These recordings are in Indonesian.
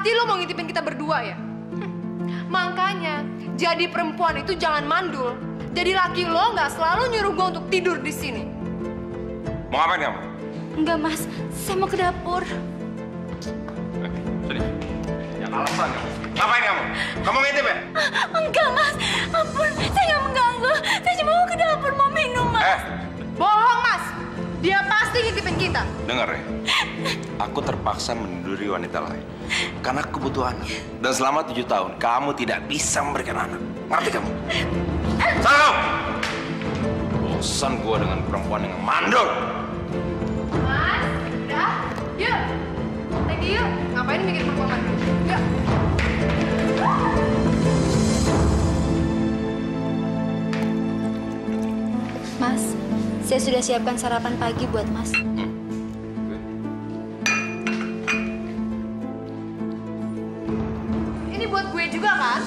Pasti lo mau ngintipin kita berdua ya? Makanya, jadi perempuan itu jangan mandul. Jadi laki lo nggak selalu nyuruh gue untuk tidur di sini. Mau ngapain kamu? Enggak, Mas. Saya mau ke dapur. Sini. Yang alasan kamu. Ngapain kamu? Kamu ngintip ya? Enggak, Mas. Ampun, saya nggak mengganggu. Saya cuma mau ke dapur, mau minum, Mas. Bohong, Mas. Dia pasti ngintipin kita. Dengar ya. Aku terpaksa menunduri wanita lain. Karena kebutuhan. Dan selama 7 tahun, kamu tidak bisa memberikan anak. Ngerti kamu? Sana kamu! Bosan gua dengan perempuan yang mandul. Mas, udah. Yuk. Thank you. Ngapain mikir perempuan mandul? Yuk. Mas, saya sudah siapkan sarapan pagi buat Mas. Ini buat gue juga kan?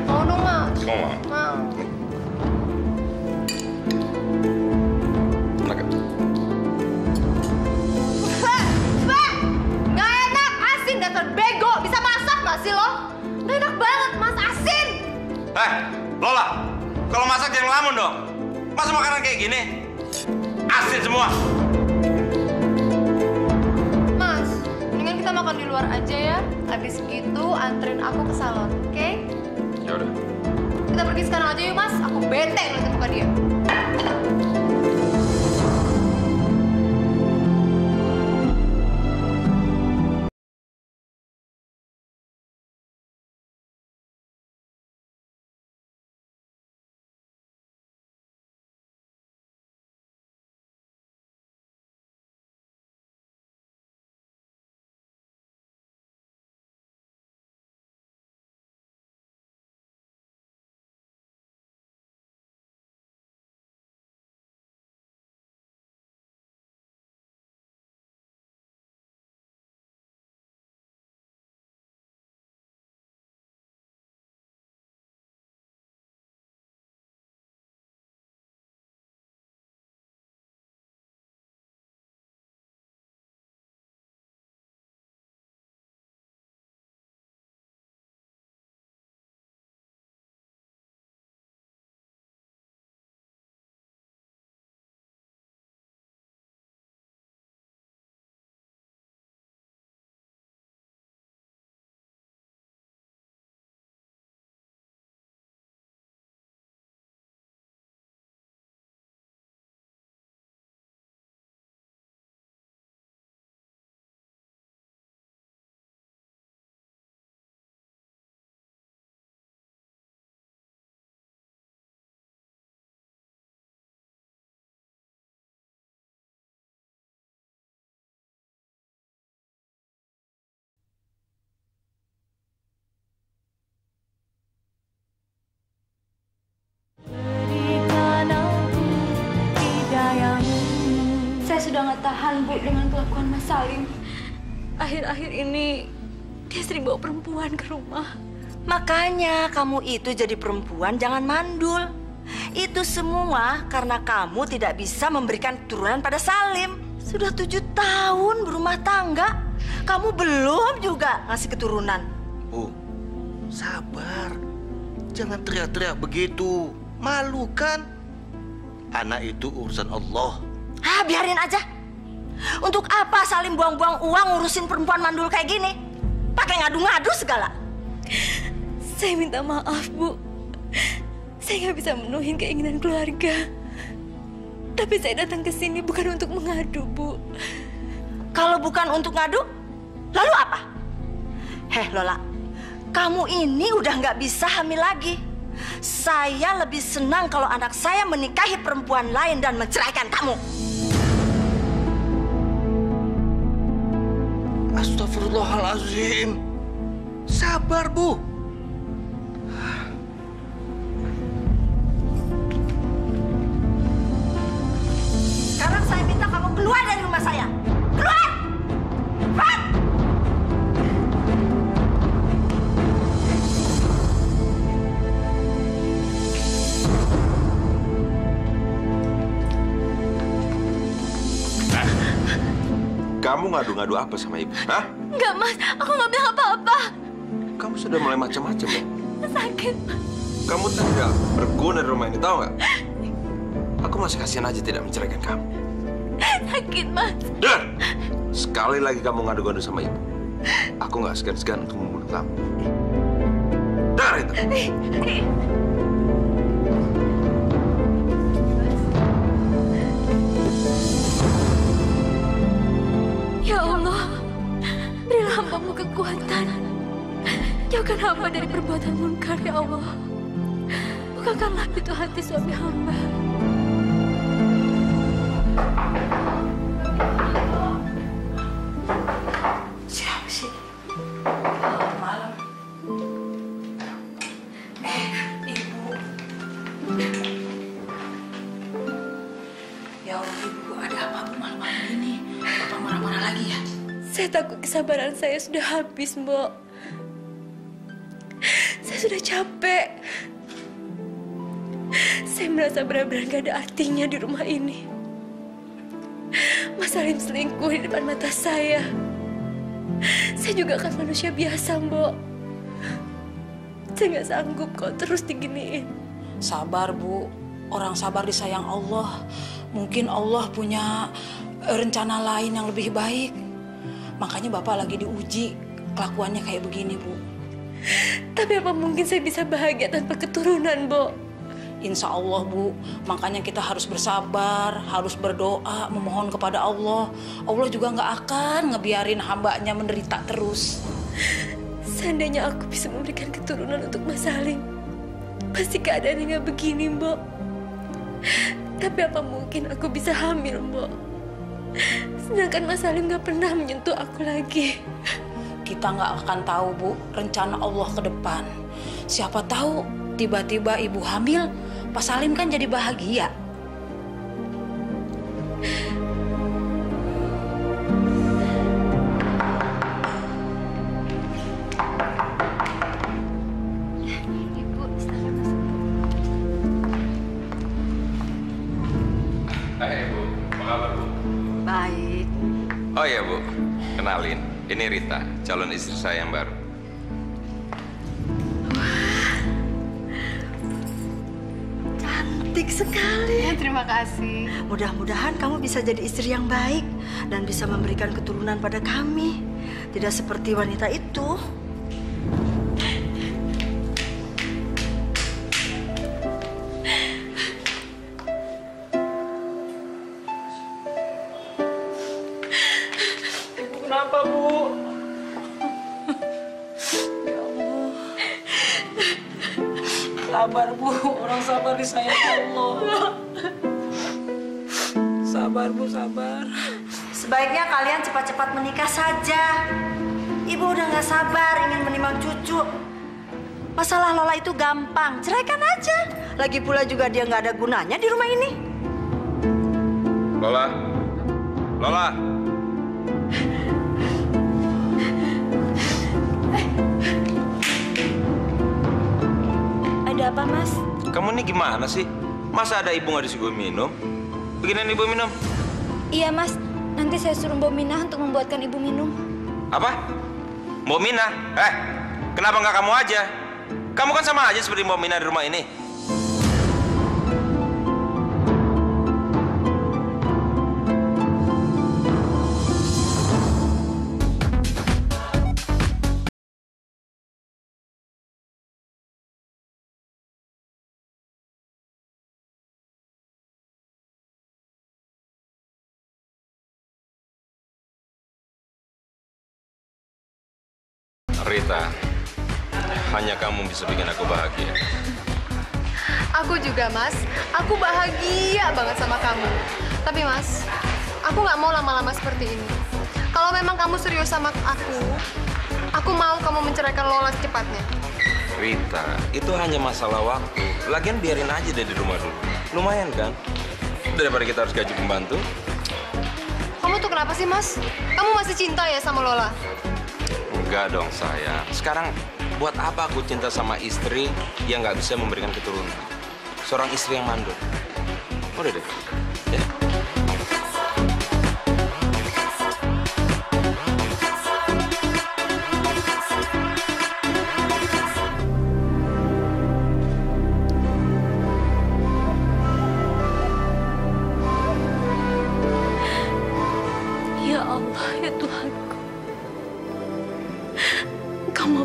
Mau dong, Mas. Kamu mau? Mau. Makan. Nggak enak, asin, dasar bego. Bisa masak nggak sih lo? Nggak enak banget, Mas, asin. Lola, kalau masak jangan ngelamun dong. Masa makanan kayak gini? Asin semua. Mas, mendingan kita makan di luar aja ya. Habis gitu anterin aku ke salon, oke? Ya udah. Kita pergi sekarang aja yuk, Mas. Aku bete ngeliatin muka dia. Saya sudah nggak tahan, Bu, dengan kelakuan Mas Salim. Akhir-akhir ini dia sering bawa perempuan ke rumah. Makanya kamu itu jadi perempuan jangan mandul. Itu semua karena kamu tidak bisa memberikan keturunan pada Salim. Sudah 7 tahun berumah tangga, kamu belum juga ngasih keturunan. Bu, sabar. Jangan teriak-teriak begitu. Malu kan? Anak itu urusan Allah. Biarin aja. Untuk apa Salim buang-buang uang ngurusin perempuan mandul kayak gini? Pakai ngadu-ngadu segala. Saya minta maaf, Bu. Saya nggak bisa memenuhi keinginan keluarga. Tapi saya datang ke sini bukan untuk mengadu, Bu. Kalau bukan untuk ngadu, lalu apa? Lola, kamu ini udah nggak bisa hamil lagi. Saya lebih senang kalau anak saya menikahi perempuan lain dan menceraikan kamu. Astagfirullahaladzim. Sabar, Bu. Sekarang saya minta kamu keluar dari rumah saya. Keluar! Keluar! Kamu ngadu-ngadu apa sama ibu? Hah? Enggak, Mas. Aku nggak bilang apa-apa. Kamu sudah mulai macam-macam ya? Sakit, Mas. Kamu tidak berguna di rumah ini, tahu nggak? Aku masih kasihan aja tidak menceraikan kamu. Sakit, Mas. Dan sekali lagi kamu ngadu-ngadu sama ibu, aku nggak segan-segan untuk membunuh kamu. Dengar itu. Ya Allah, berilah hamba-Mu kekuatan. Jauhkan hamba dari perbuatan munkar, ya Allah. Bukakanlah pintu hati suami hamba. Siapa sih? Malam. Ibu. Ya Allah, Ibu, ada apa Bu malam-malam ini? Bapak marah-marah lagi ya? Saya takut kesabaran saya sudah habis, Mbok. Saya sudah capek. Saya merasa benar-benar gak ada artinya di rumah ini. Mas Salim selingkuh di depan mata saya. Saya juga kan manusia biasa, Mbok. Saya gak sanggup kok terus diginiin. Sabar, Bu. Orang sabar disayang Allah. Mungkin Allah punya rencana lain yang lebih baik. Makanya Bapak lagi diuji kelakuannya kayak begini, Bu. Tapi apa mungkin saya bisa bahagia tanpa keturunan, Mbok? Insya Allah, Bu. Makanya kita harus bersabar, harus berdoa, memohon kepada Allah. Allah juga nggak akan ngebiarin hambanya menderita terus. Seandainya aku bisa memberikan keturunan untuk Mas Salim, pasti keadaannya nggak begini, Mbok. Tapi apa mungkin aku bisa hamil, Mbok? Sedangkan Mas Salim nggak pernah menyentuh aku lagi. Kita nggak akan tahu, Bu, rencana Allah ke depan. Siapa tahu tiba-tiba ibu hamil, Pak Salim kan jadi bahagia. Ibu, silahkan masuk. Hai Bu, apa kabar Bu? Baik. Oh iya Bu, kenalin, ini Rita, calon istri saya yang baru. Cantik sekali. Ya, terima kasih. Mudah-mudahan kamu bisa jadi istri yang baik dan bisa memberikan keturunan pada kami. Tidak seperti wanita itu. Kenapa, Bu? Ya Allah. Sabar, Bu. Orang sabar disayang Allah. Sabar, Bu, sabar. Sebaiknya kalian cepat-cepat menikah saja. Ibu udah gak sabar ingin menimang cucu. Masalah Lola itu gampang, ceraikan aja. Lagi pula juga dia gak ada gunanya di rumah ini. Lola, Lola. Ada apa, Mas? Kamu ini gimana sih? Masa ada ibu nggak disuguhin minum? Beginian ibu minum. Iya, Mas. Nanti saya suruh Mbak Minah untuk membuatkan ibu minum. Apa? Mbak Mina? Kenapa nggak kamu aja? Kamu kan sama aja seperti Mbak Mina di rumah ini. Rita, hanya kamu bisa bikin aku bahagia. Aku juga, Mas. Aku bahagia banget sama kamu. Tapi, Mas, aku nggak mau lama-lama seperti ini. Kalau memang kamu serius sama aku mau kamu menceraikan Lola secepatnya. Rita, itu hanya masalah waktu. Lagian biarin aja deh di rumah dulu. Lumayan kan? Daripada kita harus gaji pembantu. Kamu tuh kenapa sih, Mas? Kamu masih cinta ya sama Lola? Enggak dong, sayang. Sekarang buat apa aku cinta sama istri yang nggak bisa memberikan keturunan? Seorang istri yang mandul. Udah deh. Ya.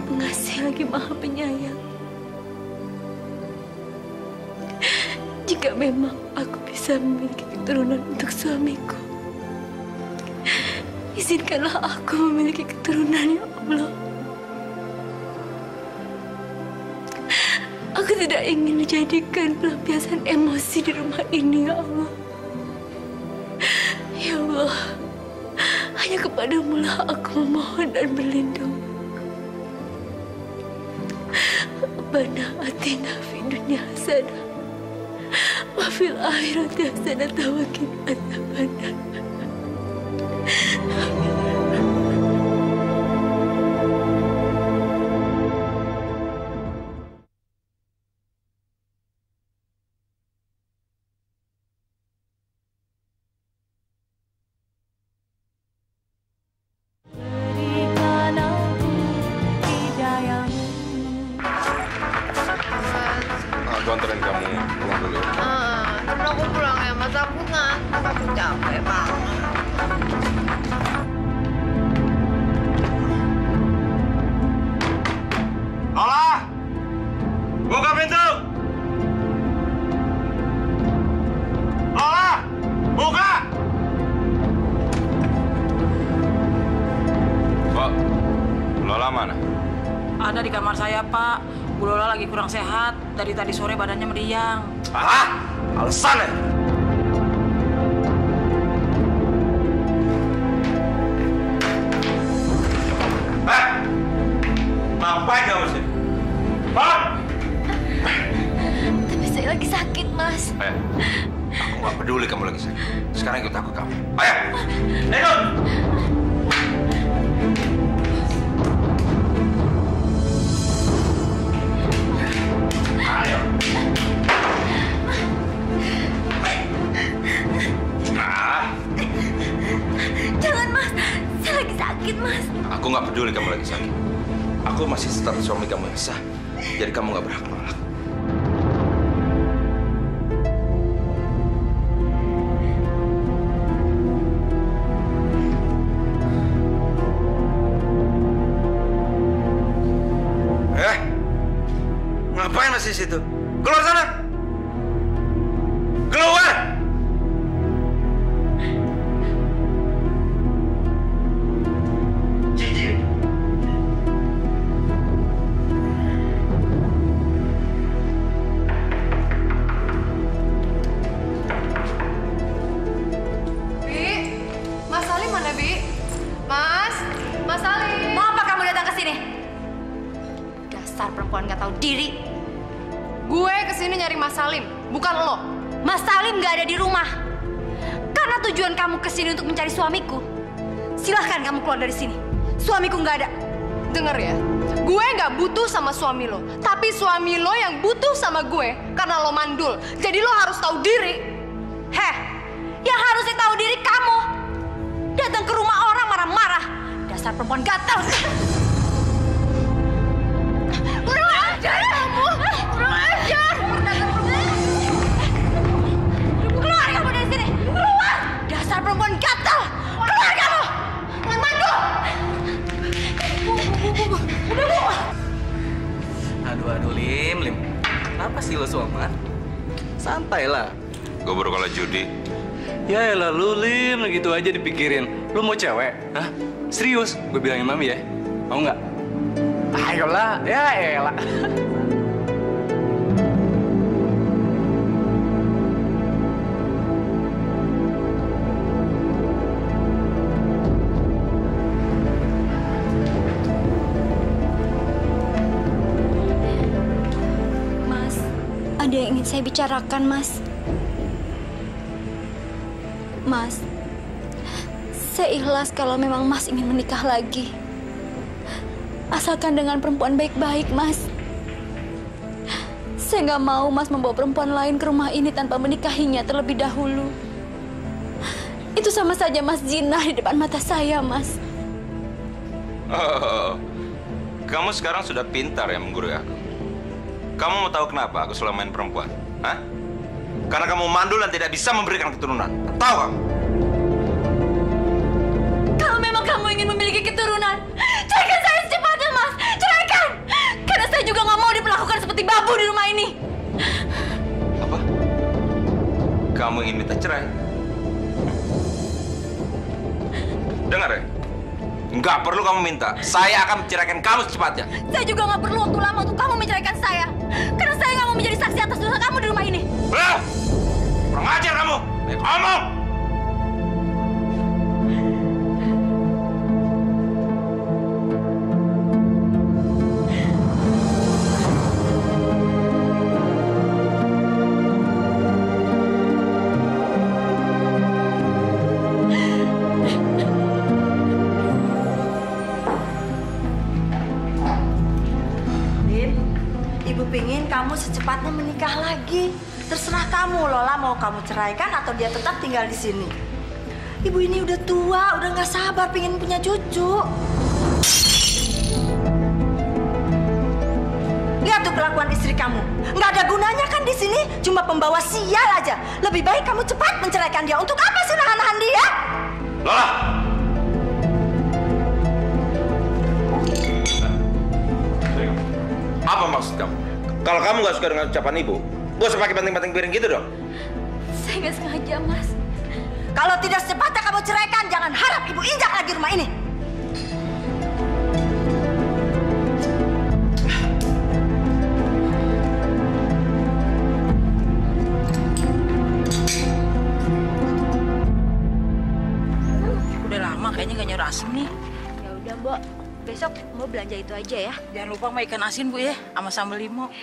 pengasih lagi maha penyayang. Jika memang aku bisa memiliki keturunan untuk suamiku, izinkanlah aku memiliki keturunan, ya Allah. Aku tidak ingin dijadikan pelampiasan emosi di rumah ini, ya Allah. Ya Allah, hanya kepadamu lah aku memohon dan berlindung. Rabbana atina fid dunya hasanah wa fil akhirati hasanah wa qina adzabannar. Aku anterin kamu pulang dulu ya. Temen aku pulang ya, Mas. Aku ngantuk, aku capek banget. Lola! Buka pintu! Lola! Buka! Kok? Lola mana? Ada di kamar saya, Pak. Bu Lola lagi kurang sehat. Dari tadi sore badannya meriang. Ah! Alasannya? Ngapain kamu sih? Pak! Tapi saya lagi sakit, Mas. Ayo, aku nggak peduli kamu lagi sakit. Sekarang ikut aku kamu. Ayo, ikut! Ayo. Jangan, Mas. Saya lagi sakit, Mas. Aku nggak peduli kamu lagi sakit. Aku masih status suami kamu yang sah. Jadi kamu nggak berhak nolak. Ngapain masih di situ? Keluar sana! Keluar! Cici. Bi, Mas Salim mana, Bi? Mas Salim. Mau apa kamu datang ke sini? Dasar perempuan nggak tahu diri. Gue kesini nyari Mas Salim, bukan lo. Mas Salim nggak ada di rumah. Karena tujuan kamu kesini untuk mencari suamiku. Silahkan kamu keluar dari sini. Suamiku nggak ada. Dengar ya, gue nggak butuh sama suami lo. Tapi suami lo yang butuh sama gue karena lo mandul. Jadi lo harus tahu diri. Heh, yang harusnya tahu diri kamu. Datang ke rumah orang marah-marah. Dasar perempuan gatal. Kurang ajar kamu. Kurang ajar. Keluar kamu dari sini. Keluar. Dasar perempuan gatal. Keluar kamu. Mandul. Udah. Aduh, Lim. Kenapa sih lo suaman? Santai lah. Gue baru kalah judi. Ya elah lu, Lim, gitu aja dipikirin. Lu mau cewek? Hah? Serius? Gue bilangin mami ya. Mau nggak? Ayolah, ya elah. Mas, ada yang ingin saya bicarakan, Mas. Mas, saya ikhlas kalau memang Mas ingin menikah lagi. Asalkan dengan perempuan baik-baik, Mas. Saya nggak mau Mas membawa perempuan lain ke rumah ini tanpa menikahinya terlebih dahulu. Itu sama saja Mas zina di depan mata saya, Mas. Oh, kamu sekarang sudah pintar ya menggurui aku. Kamu mau tahu kenapa aku selalu main perempuan? Hah? Karena kamu mandul dan tidak bisa memberikan keturunan. Tahu kamu? Kalau memang kamu ingin memiliki keturunan, ceraikan saya secepatnya, Mas. Ceraikan! seperti babu di rumah ini. Apa? Kamu ingin minta cerai? Dengar ya? Nggak perlu kamu minta. Saya akan menceraikan kamu secepatnya. Saya juga nggak perlu waktu lama untuk kamu menceraikan saya. Karena saya nggak mau menjadi saksi atas dosa kamu di rumah ini. Kurang ajar kamu. Baik ngomong. Ibu pingin kamu secepatnya menikah lagi. Terserah kamu, Lola, mau kamu ceraikan atau dia tetap tinggal di sini. Ibu ini udah tua, udah nggak sabar pingin punya cucu. Lihat tuh kelakuan istri kamu. Nggak ada gunanya kan di sini, cuma pembawa sial aja. Lebih baik kamu cepat menceraikan dia. Untuk apa sih nahan-nahan dia? Lola! Apa maksud kamu? Kalau kamu nggak suka dengan ucapan ibu, gak usah pakai banting-banting piring gitu dong. Saya nggak sengaja, Mas. Kalau tidak secepatnya kamu ceraikan, jangan harap ibu injak lagi rumah ini. Udah lama kayaknya nggak nyuruh asem nih. Ya udah, Mbok. Besok mau belanja itu aja ya. Jangan lupa sama ikan asin, Bu, ya. Sama sambal limo.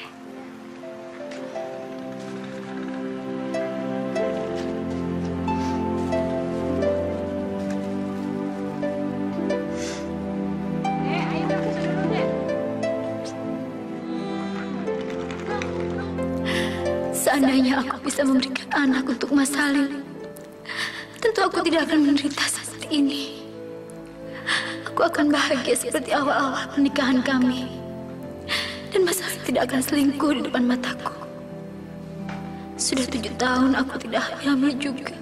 Seandainya aku bisa memberikan anak untuk Mas Salim, tentu aku tidak akan menderita seperti ini. Aku akan bahagia seperti awal-awal pernikahan kami. Dan Mas Salim tidak akan selingkuh di depan mataku. Sudah 7 tahun aku tidak hamil juga.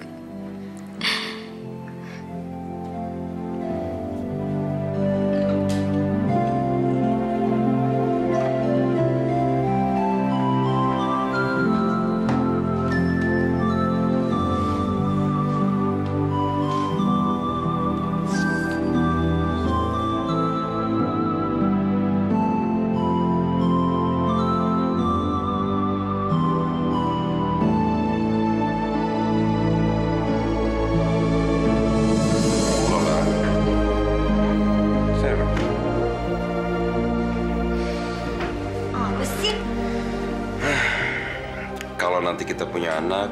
Kalau nanti kita punya anak,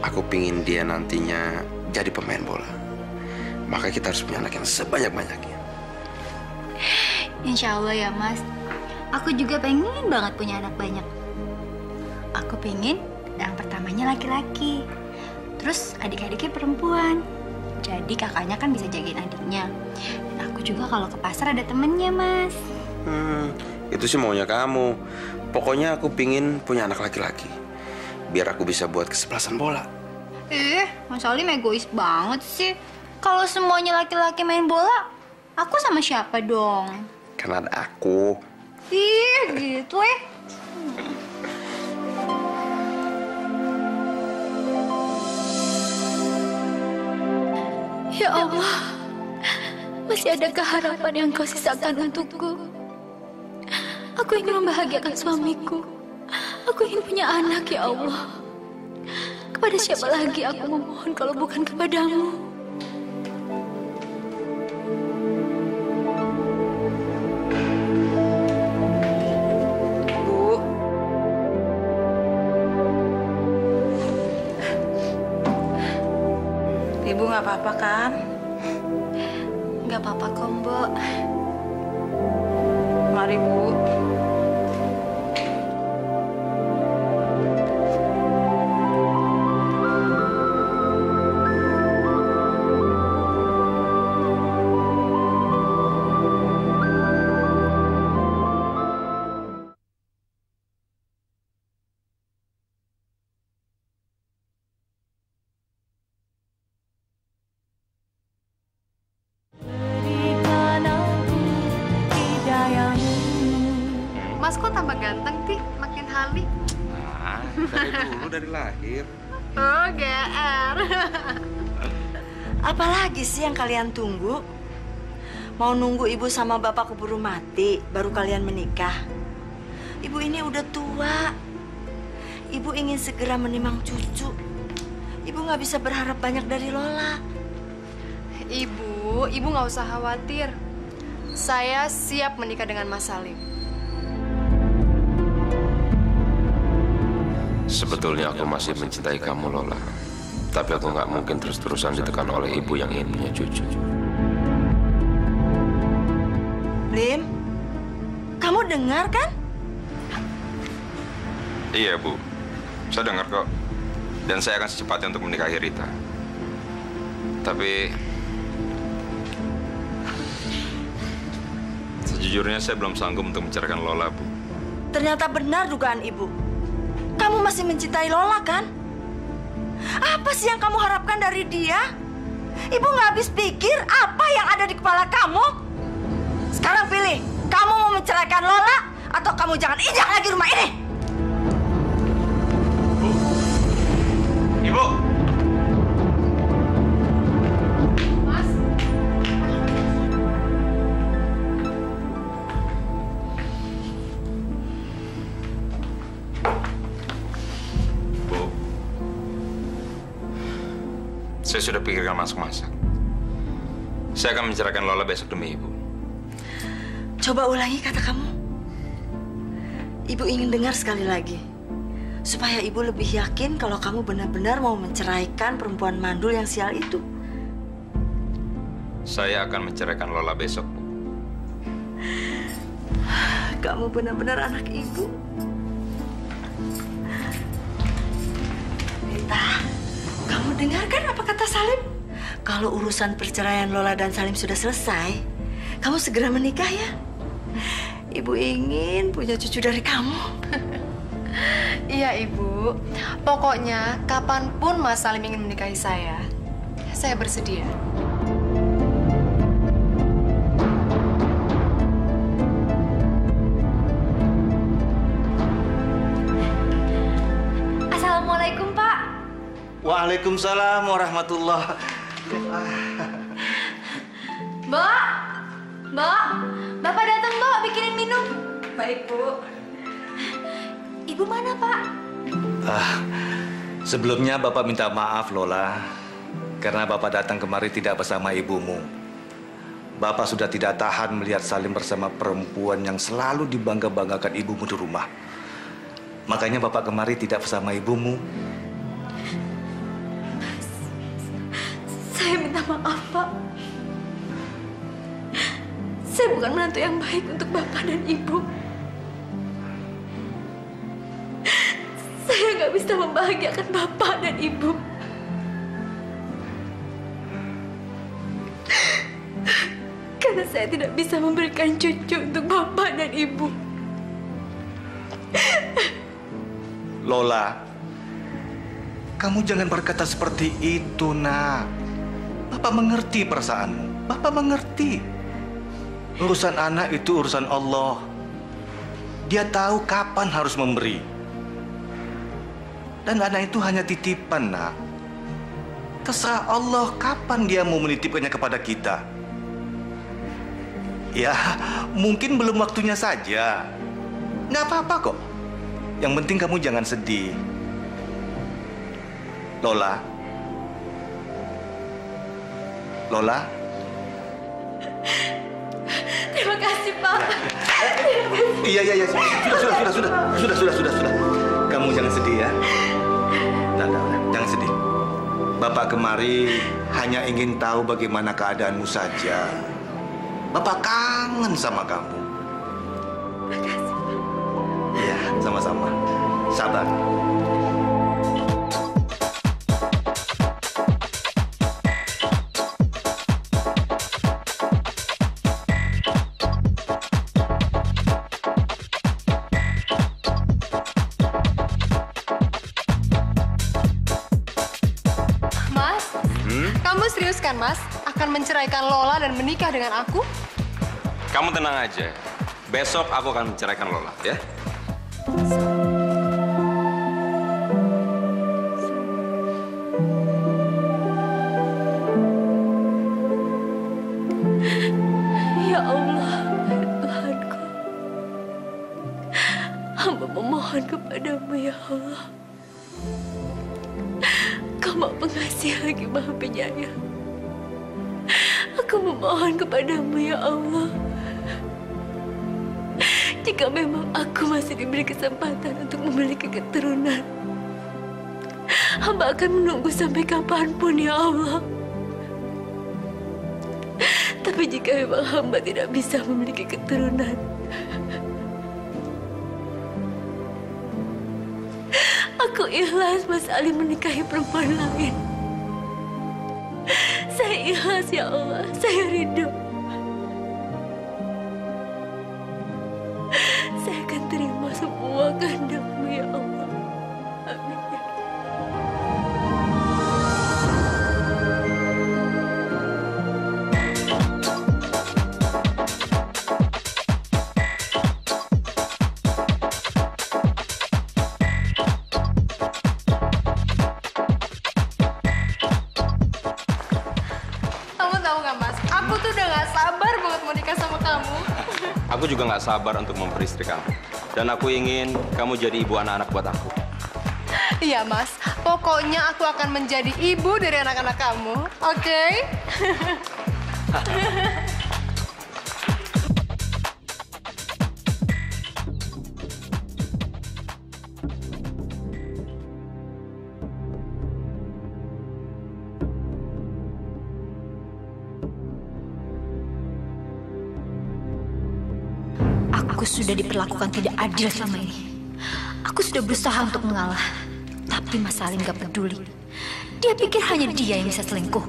aku pingin dia nantinya jadi pemain bola. Maka kita harus punya anak yang sebanyak-banyaknya. Insya Allah ya, Mas. Aku juga pengen banget punya anak banyak. Aku pengen yang pertamanya laki-laki. Terus adik-adiknya perempuan. Jadi kakaknya kan bisa jagain adiknya. Dan aku juga kalau ke pasar ada temennya, Mas. Itu sih maunya kamu. Pokoknya aku pingin punya anak laki-laki. Biar aku bisa buat kesebelasan bola. Mas Salim egois banget sih. Kalau semuanya laki-laki main bola, aku sama siapa dong? Kan ada aku. Gitu ya. Ya Allah, masih adakah harapan yang kau sisakan untukku? Aku ingin membahagiakan suamiku. Aku ingin punya anak, ya Allah. Kepada siapa lagi aku memohon kalau bukan kepadamu? Bu. Ibu nggak apa-apa kan? Nggak apa-apa kok, Mbok. Mari, Bu. Berikan aku hidayamu dulu, dari lahir. Oh, GR. Apalagi sih yang kalian tunggu? Mau nunggu ibu sama bapak keburu mati, baru kalian menikah? Ibu ini udah tua. Ibu ingin segera menimang cucu. Ibu nggak bisa berharap banyak dari Lola. Ibu nggak usah khawatir. Saya siap menikah dengan Mas Salim. Sebetulnya aku masih mencintai kamu, Lola. Tapi aku nggak mungkin terus-terusan ditekan oleh ibu yang ingin punya cucu. Lim, kamu dengar kan? Iya, Bu. Saya dengar kok. Dan saya akan secepatnya untuk menikahi Rita. Tapi sejujurnya saya belum sanggup untuk menceraikan Lola, Bu. Ternyata benar dugaan ibu. Kamu masih mencintai Lola kan? Apa sih yang kamu harapkan dari dia? Ibu nggak habis pikir apa yang ada di kepala kamu? Sekarang pilih, kamu mau menceraikan Lola atau kamu jangan injak lagi rumah ini? Ibu! Mas? Bu, saya sudah pikirkan masak-masak. Saya akan menceraikan Lola besok demi Ibu. Coba ulangi kata kamu. Ibu ingin dengar sekali lagi. Supaya ibu lebih yakin kalau kamu benar-benar mau menceraikan perempuan mandul yang sial itu. Saya akan menceraikan Lola besok, Bu. Kamu benar-benar anak ibu. Rita, kamu dengarkan apa kata Salim? Kalau urusan perceraian Lola dan Salim sudah selesai, kamu segera menikah ya. Ibu ingin punya cucu dari kamu. Iya, Ibu. Pokoknya kapanpun Mas Salim ingin menikahi saya bersedia. Assalamualaikum, Pak. Waalaikumsalam warahmatullahi. Mbak, Bapak datang, Mbak, bikinin minum. Baik, Bu. Ibu mana, Pak? Sebelumnya Bapak minta maaf, Lola. Karena Bapak datang kemari tidak bersama ibumu. Bapak sudah tidak tahan melihat Salim bersama perempuan yang selalu dibangga-banggakan ibumu di rumah. Makanya Bapak kemari tidak bersama ibumu. Saya minta maaf, Pak. Saya bukan menantu yang baik untuk Bapak dan Ibu. Saya nggak bisa membahagiakan Bapak dan Ibu. Karena saya tidak bisa memberikan cucu untuk Bapak dan Ibu. Lola, kamu jangan berkata seperti itu, nak. Bapak mengerti perasaanmu. Bapak mengerti. Urusan anak itu urusan Allah. Dia tahu kapan harus memberi. Dan anak itu hanya titipan, nak. Terserah Allah kapan dia mau menitipkannya kepada kita. Ya, mungkin belum waktunya saja. Nggak apa-apa kok. Yang penting kamu jangan sedih. Lola. Lola. Terima kasih, Pak. Iya. Sudah. Kamu jangan sedih ya. Nah, jangan sedih. Bapak kemari hanya ingin tahu bagaimana keadaanmu saja. Bapak kangen sama kamu. Terima kasih, Pak. Iya, sama-sama. Sabar. Mas, kamu serius kan, Mas? Akan menceraikan Lola dan menikah dengan aku? Kamu tenang aja. Besok aku akan menceraikan Lola, ya? Engkau Maha Pengasih lagi Maha Penyayang. Aku memohon kepadamu ya Allah. Jika memang aku masih diberi kesempatan untuk memiliki keturunan, hamba akan menunggu sampai kapanpun ya Allah. Tapi jika memang hamba tidak bisa memiliki keturunan, aku ikhlas Mas Ali menikahi perempuan lain. Saya ikhlas ya Allah, saya ridho. Saya akan terima semua kehendak-Mu ya Allah. Amin. Kamu tahu nggak Mas? Aku tuh udah nggak sabar banget mau nikah sama kamu. Aku juga nggak sabar untuk memperistri kamu. Dan aku ingin kamu jadi ibu anak-anak buat aku. Iya Mas, pokoknya aku akan menjadi ibu dari anak-anak kamu, oke? Aku sudah diperlakukan tidak adil selama ini. Aku sudah berusaha untuk mengalah. Tapi Mas Salim gak peduli. Dia pikir hanya dia yang bisa selingkuh.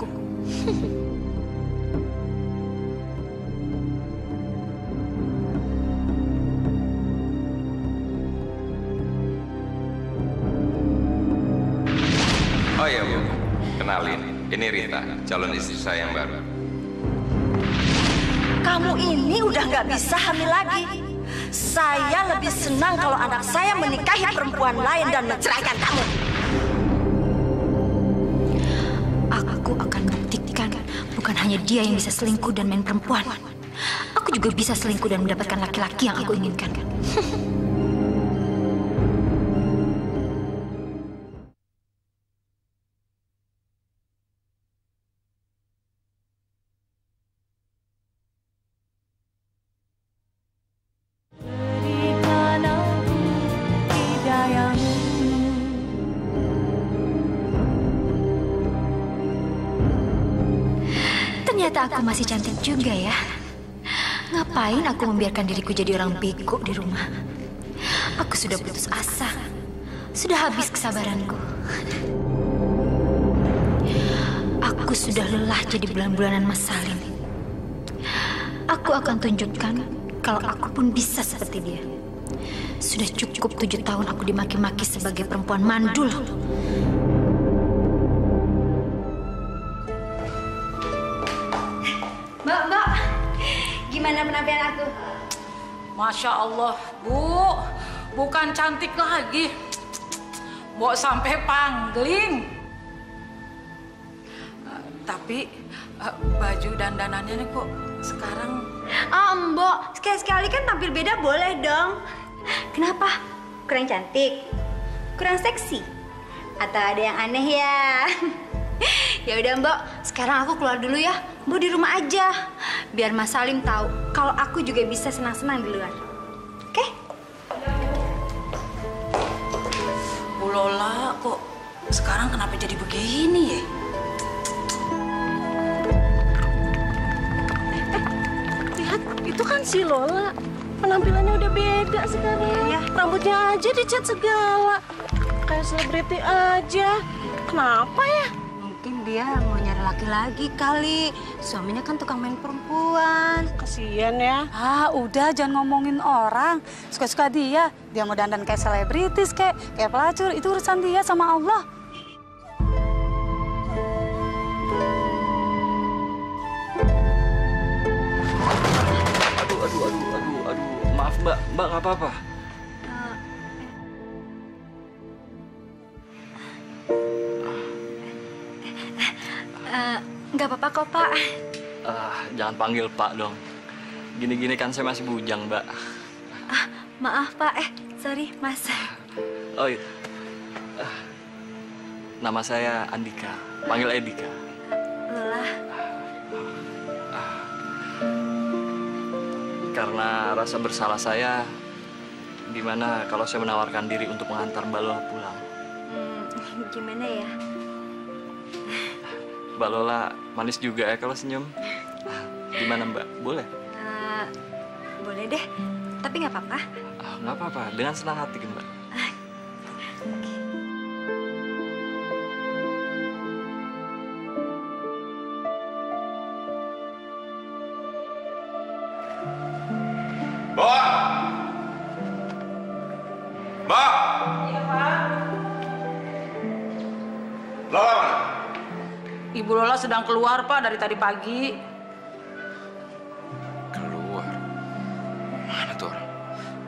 Oh iya Bu, kenalin. Ini Rita, calon istri saya yang baru. Kamu ini udah nggak bisa hamil lagi. Saya lebih senang kalau anak saya menikahi perempuan lain dan menceraikan kamu. Aku akan buktikan bukan hanya dia yang bisa selingkuh dan main perempuan. Aku juga bisa selingkuh dan mendapatkan laki-laki yang aku inginkan. Ternyata aku masih cantik juga ya. Ngapain aku membiarkan diriku jadi orang bego di rumah? Aku sudah putus asa. Sudah habis kesabaranku. Aku sudah lelah jadi bulan-bulanan Mas Salim. Aku akan tunjukkan kalau aku pun bisa seperti dia. Sudah cukup 7 tahun aku dimaki-maki sebagai perempuan mandul. Mbak, gimana penampilan aku? Masya Allah, Bu. Bukan cantik lagi. Mbok sampai pangling. Tapi baju dandanannya nih kok sekarang... Mbok, sekali-sekali kan tampil beda boleh dong. Kenapa? Kurang cantik? Kurang seksi? Atau ada yang aneh ya? Ya udah Mbok, sekarang aku keluar dulu ya. Mbok di rumah aja. Biar Mas Salim tahu kalau aku juga bisa senang-senang di luar. Oke? Bu Lola kok sekarang kenapa jadi begini ya? Lihat, itu kan si Lola. Penampilannya udah beda sekarang. Ya. Rambutnya aja dicat segala. Kayak selebriti aja. Kenapa ya? Mungkin dia mau nyari laki lagi kali. Suaminya kan tukang main perempuan. Kasian ya. Udah jangan ngomongin orang. Suka-suka dia. Dia mau dandan kayak selebritis, kayak pelacur. Itu urusan dia sama Allah. Aduh. Maaf Mbak nggak apa-apa. Nggak apa-apa kok, Pak. Jangan panggil Pak dong. Gini-gini kan saya masih bujang, Mbak. Maaf, Pak. Sorry, Mas. Oh iya. nama saya Andika. Panggil Edika. Lola. Karena rasa bersalah saya, gimana kalau saya menawarkan diri untuk mengantar Mbak Lola pulang? Gimana ya? Mbak Lola manis juga ya kalau senyum. Gimana Mbak? Boleh? Boleh deh, tapi nggak apa-apa. Nggak apa-apa, dengan senang hati Mbak. Mbak! Mbak! Iya, Pak. Lola mana? Ibu Lola sedang keluar, Pak, dari tadi pagi. Keluar? Mana tuh orang?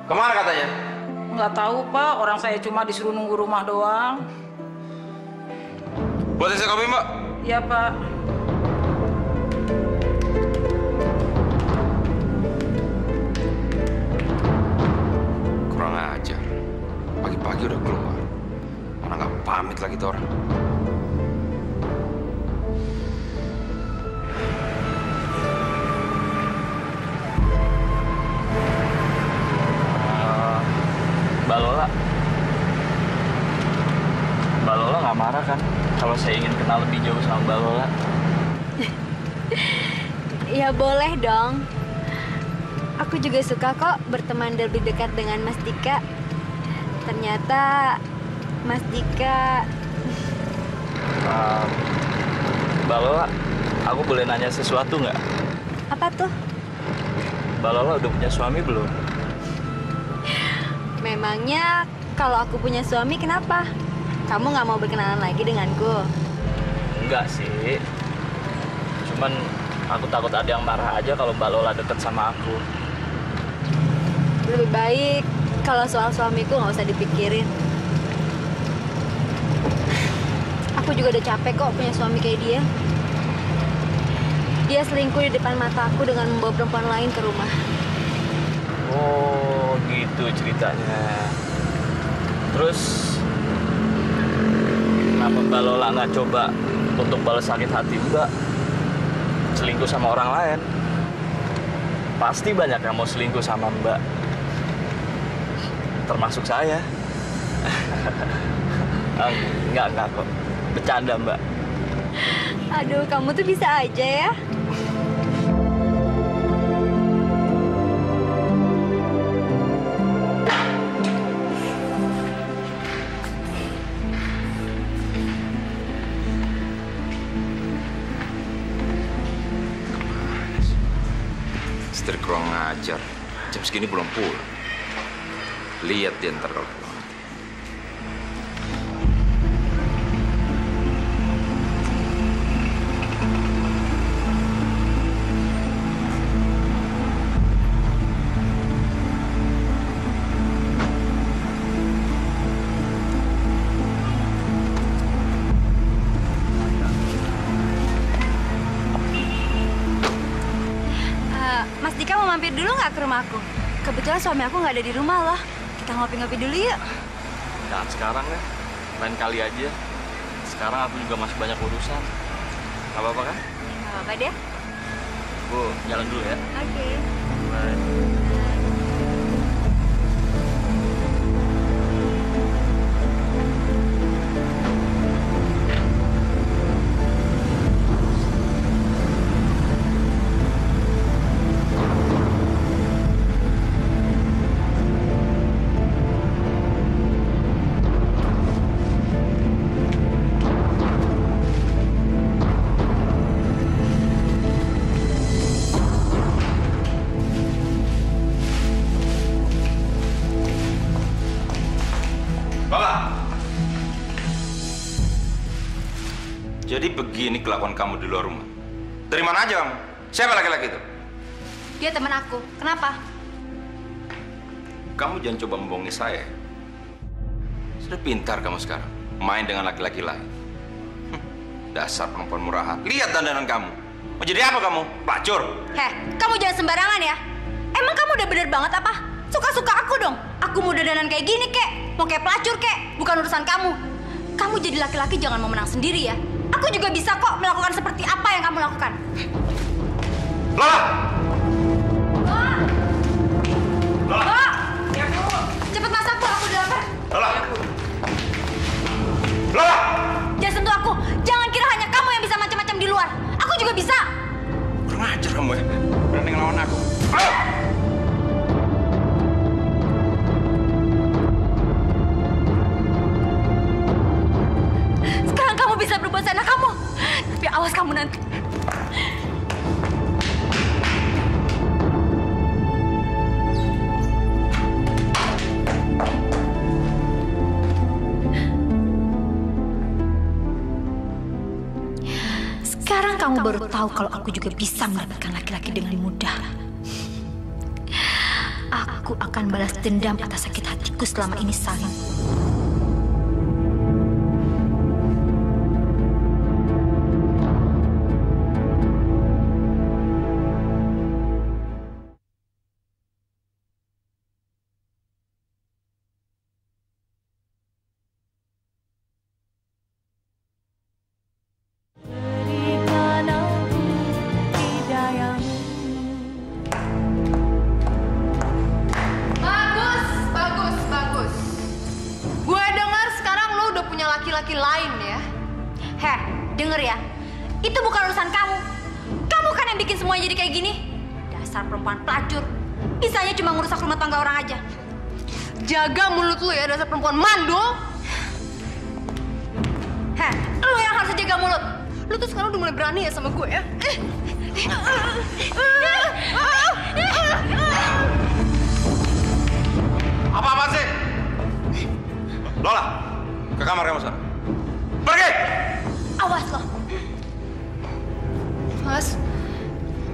Kemana katanya? Nggak tahu, Pak. Orang saya cuma disuruh nunggu rumah doang. Buatin saya kopi, Mbak. Iya, Pak. Kurang ajar. Pagi-pagi udah keluar. Mana nggak pamit lagi tuh orang. Mbak Lola. Mbak Lola nggak marah kan kalau saya ingin kenal lebih jauh sama Mbak Lola? Ya boleh dong. Aku juga suka kok berteman lebih dekat dengan Mas Dika. Ternyata Mas Dika... Mbak Lola, aku boleh nanya sesuatu nggak? Apa tuh? Mbak Lola udah punya suami belum? Memangnya kalau aku punya suami kenapa? Kamu nggak mau berkenalan lagi denganku? Enggak sih. Cuman aku takut ada yang marah aja kalau Mbak Lola deket sama aku. Lebih baik kalau soal suamiku nggak usah dipikirin. Aku juga udah capek kok punya suami kayak dia. Dia selingkuh di depan mataku dengan membawa perempuan lain ke rumah. Oh, gitu ceritanya. Terus kenapa Mbak Lola nggak coba untuk balas sakit hati Mbak? Selingkuh sama orang lain. Pasti banyak yang mau selingkuh sama Mbak. Termasuk saya. Enggak kok. Bercanda, Mbak. Aduh, kamu tuh bisa aja ya. Istri kurang ngajar. Jam segini belum pulang. Lihat dia ntar kalau pulang. Mas Dika mau mampir dulu nggak ke rumah aku? Kebetulan suami aku nggak ada di rumah loh. Kita ngopi-ngopi dulu yuk. Jangan sekarang ya. Lain kali aja. Sekarang aku juga masih banyak urusan. Gak apa-apa kan? Nggak apa-apa deh. Aku jalan dulu ya. Oke. Bye. Jadi begini kelakuan kamu di luar rumah. Dari mana aja kamu? Siapa laki-laki itu? Dia teman aku. Kenapa? Kamu jangan coba membohongi saya. Sudah pintar kamu sekarang. Main dengan laki-laki lain. Dasar perempuan murahan. Lihat dandanan kamu. Mau jadi apa kamu? Pelacur? Heh, kamu jangan sembarangan ya. Emang kamu udah bener banget apa? Suka-suka aku dong. Aku mau dandanan kayak gini, kek. Mau kayak pelacur, kek. Bukan urusan kamu. kamu jadi laki-laki jangan mau menang sendiri ya. Aku juga bisa kok melakukan seperti apa yang kamu lakukan. Lola! Lola! Cepet masak Bu, aku udah lapar. Lola! Lola! Jangan sentuh aku. Jangan kira hanya kamu yang bisa macam-macam di luar. Aku juga bisa. Kurang ajar kamu ya. Berani ngelawan aku. Ayo! Sekarang kamu bisa berbuat seenak kamu. Tapi awas kamu nanti. Sekarang kamu baru tahu kalau aku juga bisa mendapatkan laki-laki dengan mudah. Aku akan balas dendam atas sakit hatiku selama ini, Salim. Laki-laki lain ya. Heh, denger ya. Itu bukan urusan kamu. Kamu kan yang bikin semuanya jadi kayak gini. Dasar perempuan pelacur. Bisanya cuma ngerusak rumah tangga orang aja. Jaga mulut lu ya, dasar perempuan mandul. Heh, lu yang harus jaga mulut. Lu tuh sekarang udah mulai berani ya sama gue ya. Apa-apaan sih? Lola, ke kamar kamu sana. Pergi! Awas lo.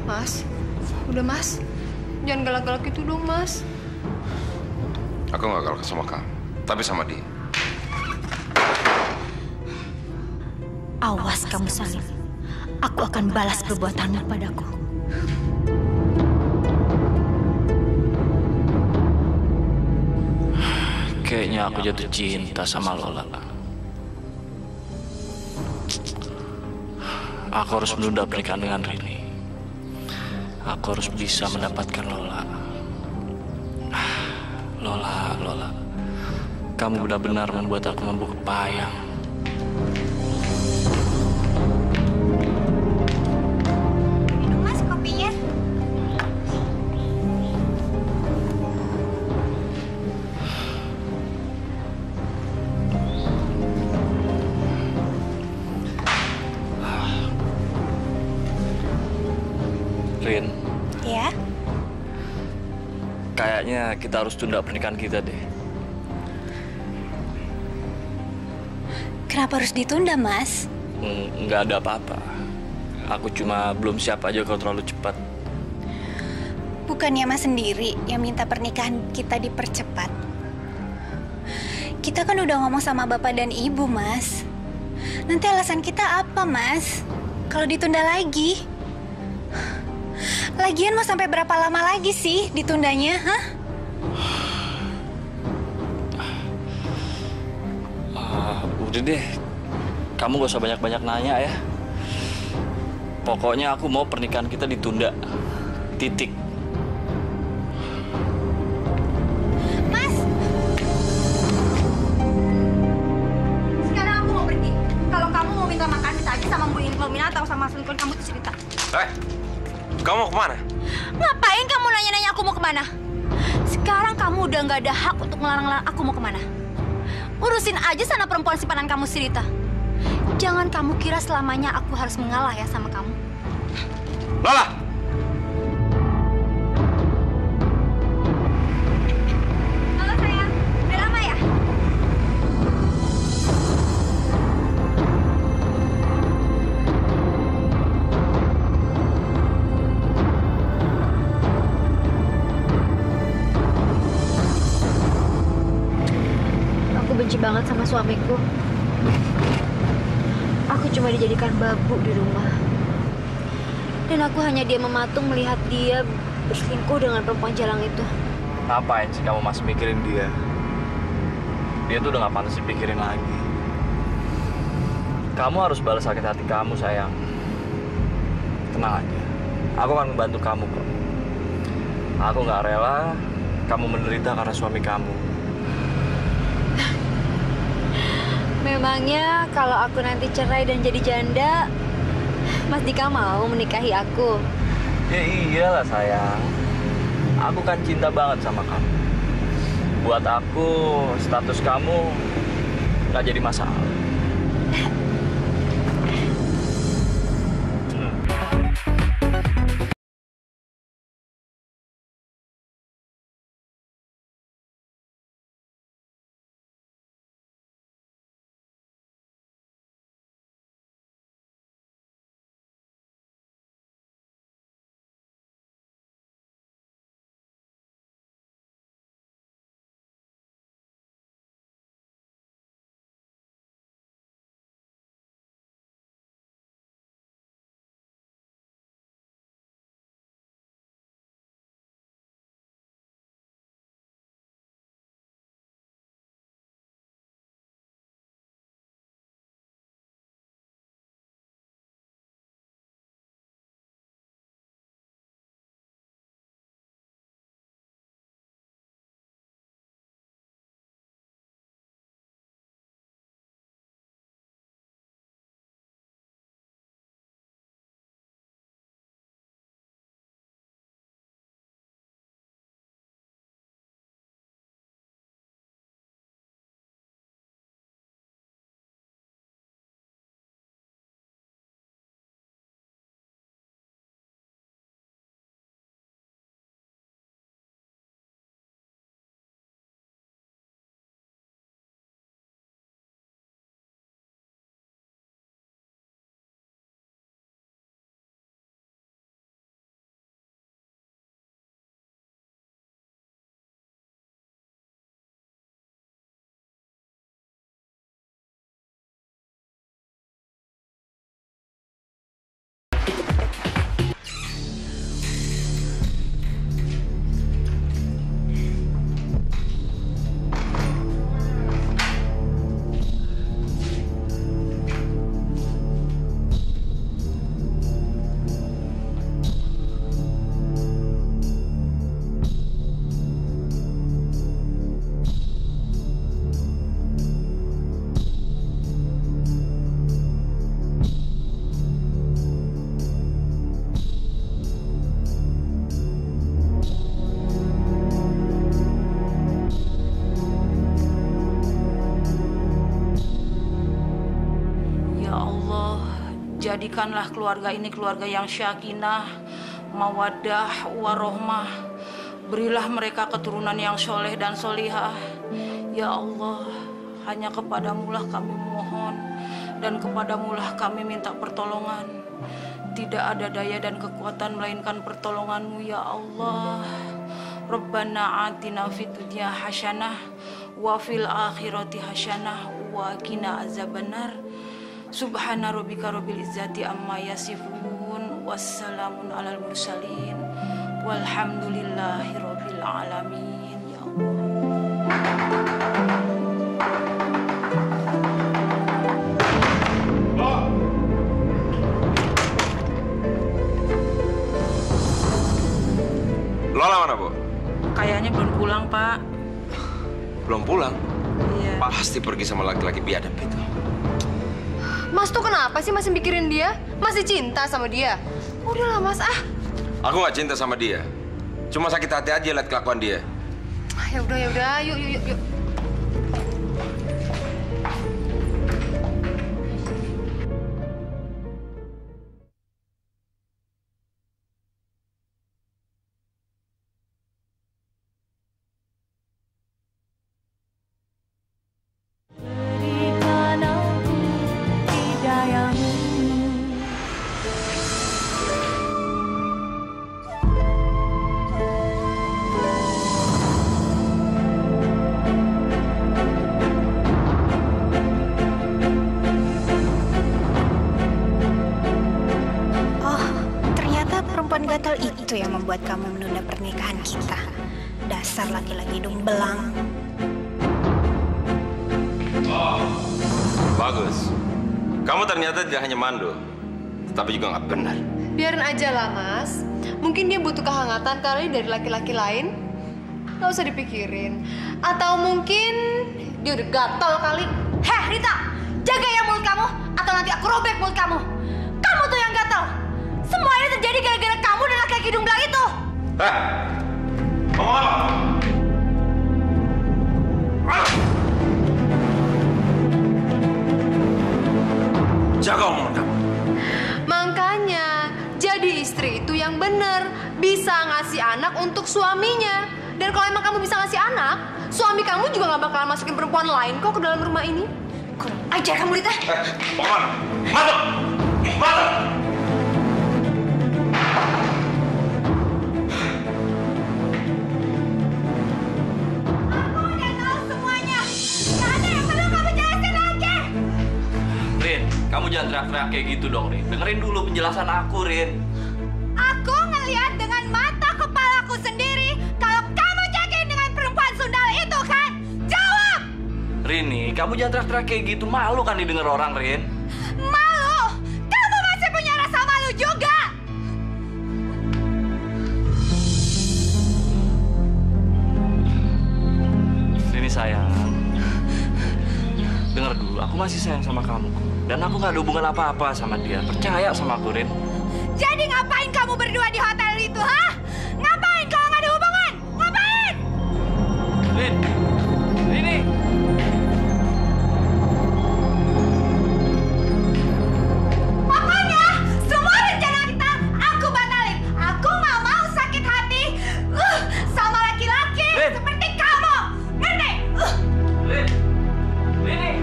Mas, udah Mas. Jangan galak-galak itu dong, Mas. Aku nggak galak sama kamu, tapi sama dia. Awas kamu, Salim. Aku akan balas perbuatanmu padaku. Kayaknya aku jatuh cinta sama Lola. Aku harus menunda pernikahan dengan Rini. Aku harus bisa mendapatkan Lola. Lola. Kamu benar-benar membuat aku membuk payang. Minum Mas kopinya. Rin. Ya? Kayaknya kita harus tunda pernikahan kita deh. Kenapa harus ditunda, Mas? Nggak ada apa-apa. Aku cuma belum siap aja kalau terlalu cepat. Bukannya Mas sendiri yang minta pernikahan kita dipercepat. Kita kan udah ngomong sama Bapak dan Ibu, Mas. Nanti alasan kita apa, Mas? Kalau ditunda lagi? Lagian mau sampai berapa lama lagi sih ditundanya, hah? Udah deh, kamu gak usah banyak-banyak nanya ya. Pokoknya aku mau pernikahan kita ditunda. Titik. Mas! Sekarang aku mau pergi. Kalau kamu mau minta makan, bisa aja sama Bu Ilmina atau sama selingkuhan kamu itu cerita. Kamu mau kemana? Ngapain kamu nanya-nanya aku mau kemana? Sekarang kamu udah nggak ada hak untuk ngelarang-larang aku mau kemana. Urusin aja sana perempuan simpanan kamu, Sirita. Jangan kamu kira selamanya aku harus mengalah ya sama kamu. Lola! Halo sayang, udah lama ya? Aku benci banget sama suamiku. Aku cuma dijadikan babu di rumah. Dan aku hanya dia mematung melihat dia berselingkuh dengan perempuan jalang itu. Ngapain sih kamu masih mikirin dia? Dia tuh udah gak pantas dipikirin lagi. Kamu harus balas sakit hati kamu, sayang. Tenang aja. Aku akan membantu kamu kok. Aku nggak rela kamu menderita karena suami kamu. Memangnya kalau aku nanti cerai dan jadi janda, Mas Dika mau menikahi aku? Ya iyalah sayang. Aku kan cinta banget sama kamu. Buat aku, status kamu nggak jadi masalah. Jadikanlah keluarga ini keluarga yang syakinah, mawaddah, warohmah. Berilah mereka keturunan yang soleh dan solihah. Ya Allah, hanya kepadamulah kami mohon dan kepadamulah kami minta pertolongan. Tidak ada daya dan kekuatan melainkan pertolonganmu ya Allah. Rabbana atina fid dunya hasanah wa fil akhirati hasanah wa qina azabannar. Subhana rabbika rabbil izzati amma yasifun wassalamun alal mursalin walhamdulillahi rabbil alamin. Ya Allah. Lola mana, Bu? Kayaknya belum pulang, Pak. Belum pulang? Iya. Pasti pergi sama laki-laki biadab itu. Mas tuh kenapa sih masih mikirin dia? Masih cinta sama dia? Udahlah Mas, Aku nggak cinta sama dia. Cuma sakit hati aja lihat kelakuan dia. Ya udah, yuk. Gatal itu yang membuat kamu menunda pernikahan kita. Dasar laki-laki hidung belang. Oh, bagus. Kamu ternyata tidak hanya mandul, tapi juga nggak benar. Biarin aja lah, Mas. Mungkin dia butuh kehangatan kali dari laki-laki lain. Nggak usah dipikirin. Atau mungkin dia udah gatal kali. Heh, Rita, jaga ya mulut kamu, atau nanti aku robek mulut kamu. Kamu tuh yang gatal. Semua ini terjadi gara-gara kamu dan laki-laki hidung belang itu. Ngomong apa? Jaga omongan kamu. Makanya, jadi istri itu yang bener. Bisa ngasih anak untuk suaminya. Dan kalau emang kamu bisa ngasih anak, suami kamu juga nggak bakalan masukin perempuan lain kok ke dalam rumah ini. Kurang ajar kamu, Rita. Omongan, masuk! Masuk! Kamu jangan teriak-teriak kayak gitu dong, Rin. Dengerin dulu penjelasan aku, Rin. Aku ngelihat dengan mata kepalaku sendiri kalau kamu jagain dengan perempuan sundal itu, kan? Jawab! Rini, kamu jangan teriak-teriak kayak gitu. Malu kan didengar orang, Rin. Malu? Kamu masih punya rasa malu juga! Rini sayang, dengar dulu. Aku masih sayang sama kamu. Dan aku nggak ada hubungan apa-apa sama dia. Percaya sama aku, Rin. Jadi ngapain kamu berdua di hotel itu, ha? Ngapain kalau nggak ada hubungan? Ngapain? Rin, Rini. Pokoknya semua rencana kita aku batalin. Aku nggak mau sakit hati sama laki-laki seperti kamu. Ngerti? Rin, Rini.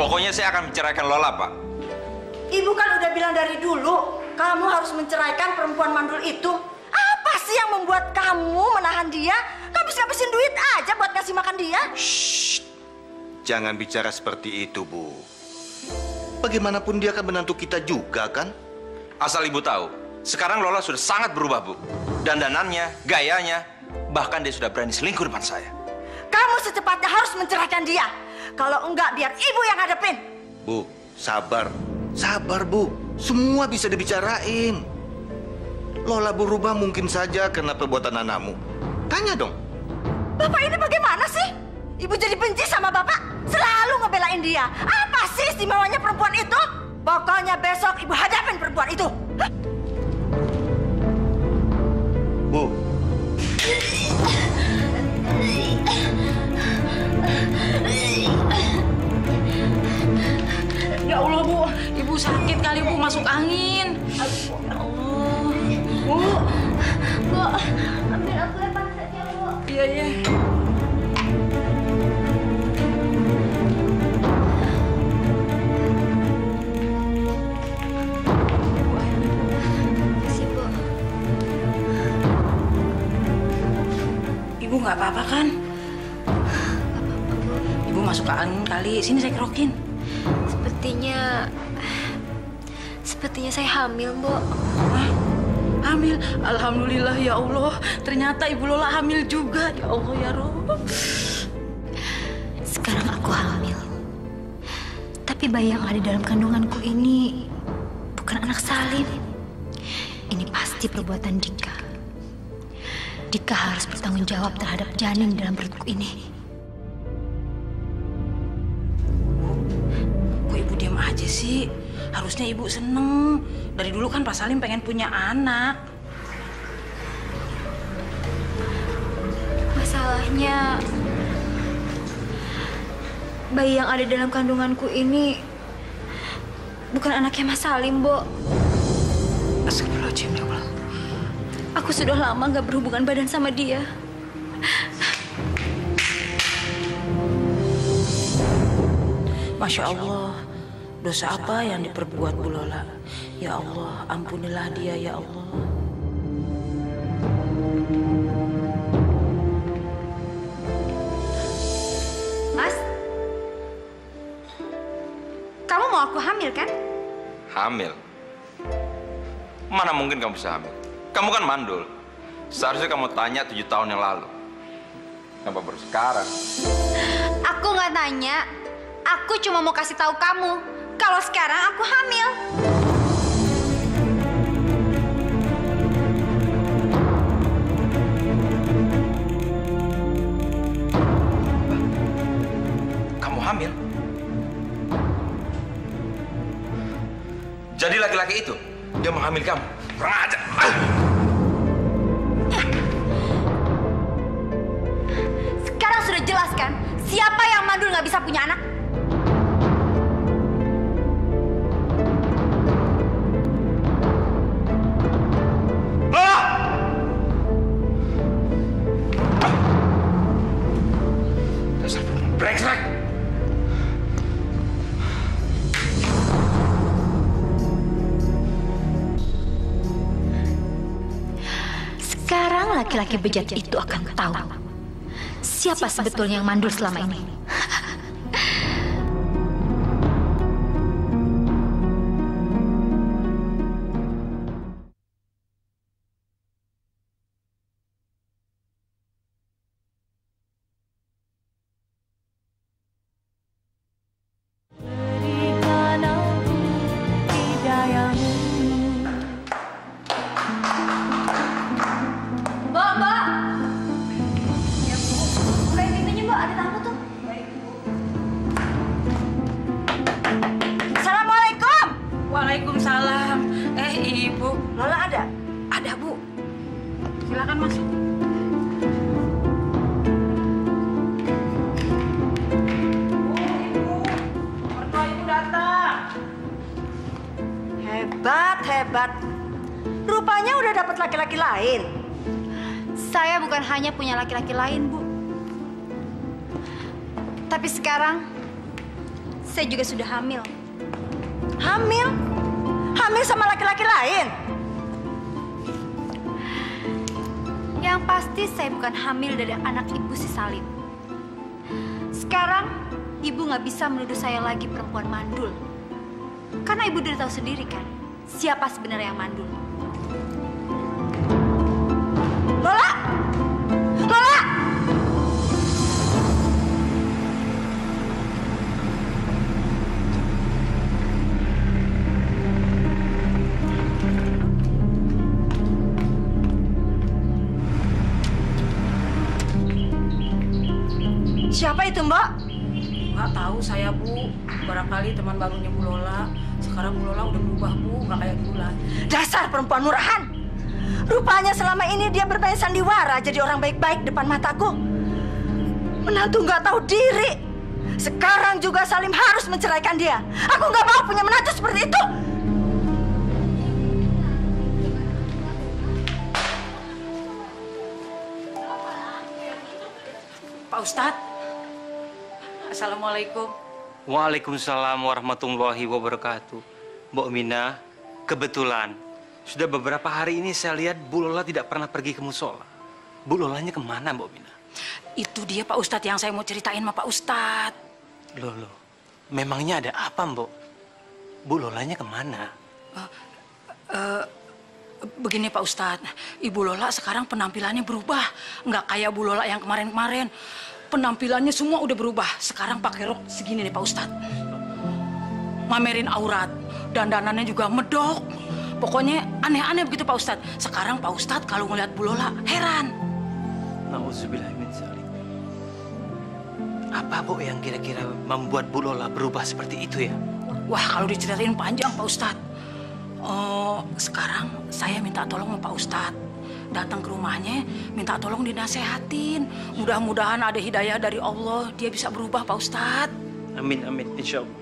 Pokoknya saya akan menceraikan Lola, Pak. Ibu kan udah bilang dari dulu, kamu harus menceraikan perempuan mandul itu. Apa sih yang membuat kamu menahan dia? Habis-habisin duit aja buat ngasih makan dia. Shh. Jangan bicara seperti itu, Bu. Bagaimanapun dia kan menantu kita juga, kan? Asal Ibu tahu, sekarang Lola sudah sangat berubah, Bu. Dandanannya, gayanya, bahkan dia sudah berani selingkuh depan saya. Kamu secepatnya harus menceraikan dia. Kalau enggak, biar ibu yang hadapin. Bu, sabar. Sabar, Bu. Semua bisa dibicarain. Lola berubah mungkin saja karena perbuatan anakmu. Tanya dong. Bapak ini bagaimana sih? Ibu jadi benci sama bapak. Selalu ngebelain dia. Apa sih istimewanya perempuan itu? Pokoknya besok ibu hadapin perempuan itu. Hah? Bu. Ya Allah, Bu. Ibu sakit kali, Bu. Masuk angin. Ya Allah. Bu. Bu, ambil aku lepas saja, Bu. Iya, iya. Makasih, Bu. Ibu nggak apa-apa kan? Ibu masuk ke angin kali. Sini saya kerokin. Sepertinya saya hamil, Bu. Hah? Hamil? Alhamdulillah ya Allah. Ternyata Ibu Lola hamil juga. Ya Allah ya Rob. Sekarang aku hamil. Tapi bayi yang ada dalam kandunganku ini bukan anak Salim. Ini pasti perbuatan Dika. Dika harus bertanggung jawab terhadap janin dalam perutku ini. Kok Ibu diam aja sih? Harusnya Ibu seneng. Dari dulu kan Pak Salim pengen punya anak. Masalahnya, bayi yang ada dalam kandunganku ini bukan anaknya Mas Salim, Bu. Astagfirullahaladzim, ya Allah. Aku sudah lama gak berhubungan badan sama dia. Masya Allah. Dosa apa yang diperbuat Bu Lola? Ya Allah, ampunilah dia ya Allah. Mas, kamu mau aku hamil kan? Hamil? Mana mungkin kamu bisa hamil? Kamu kan mandul. Seharusnya kamu tanya 7 tahun yang lalu. Kenapa baru sekarang? Aku nggak tanya. Aku cuma mau kasih tahu kamu kalau sekarang aku hamil. Kamu hamil? Jadi laki-laki itu dia menghamil kamu. Kurang ajar. Sekarang sudah jelas kan siapa yang mandul nggak bisa punya anak? Dasar brengsek. Sekarang laki-laki bejat itu akan tahu siapa sebetulnya yang mandul selama ini. Waalaikumsalam. Ibu. Lola ada? Ada, Bu. Silakan masuk. Ibu. Mertua Ibu datang. Hebat. Rupanya udah dapat laki-laki lain. Saya bukan hanya punya laki-laki lain, Bu. Tapi sekarang saya juga sudah hamil. Hamil? Hamil sama laki-laki lain? Yang pasti saya bukan hamil dari anak ibu si Salim. Sekarang ibu nggak bisa menuduh saya lagi perempuan mandul. Karena ibu udah tahu sendiri kan siapa sebenarnya yang mandul. Lola! Lola! Siapa itu, Mbak? Nggak tahu saya, Bu. Barangkali teman barunya Bu Lola. Sekarang Bu Lola udah berubah, Bu. Nggak kayak dulu lagi. Dasar perempuan murahan. Rupanya selama ini dia bermain sandiwara jadi orang baik-baik depan mataku. Menantu nggak tahu diri. Sekarang juga Salim harus menceraikan dia. Aku nggak mau punya menantu seperti itu. Pak Ustadz. Assalamualaikum. Waalaikumsalam warahmatullahi wabarakatuh. Mbok Mina, kebetulan sudah beberapa hari ini saya lihat Bu Lola tidak pernah pergi ke musola. Bu Lolanya kemana, Mbok Mina? Itu dia Pak Ustadz yang saya mau ceritain sama Pak Ustadz. Loh, memangnya ada apa, Mbok? Bu Lolanya kemana? Begini Pak Ustadz, Ibu Lola sekarang penampilannya berubah. Nggak kayak Bu Lola yang kemarin-kemarin. Penampilannya semua udah berubah. Sekarang pakai rok segini nih Pak Ustadz. Mamerin aurat. Dandanannya juga medok. Pokoknya aneh-aneh begitu Pak Ustadz. Sekarang Pak Ustadz kalau ngeliat Bu Lola heran. Nauzubillah min dzalik. Apa, Bu, yang kira-kira membuat Bu Lola berubah seperti itu ya? Wah, kalau diceritain panjang Pak Ustadz. Sekarang saya minta tolong sama Pak Ustadz. Datang ke rumahnya, minta tolong dinasehatin. Mudah-mudahan ada hidayah dari Allah, dia bisa berubah Pak Ustadz. Amin, insya Allah.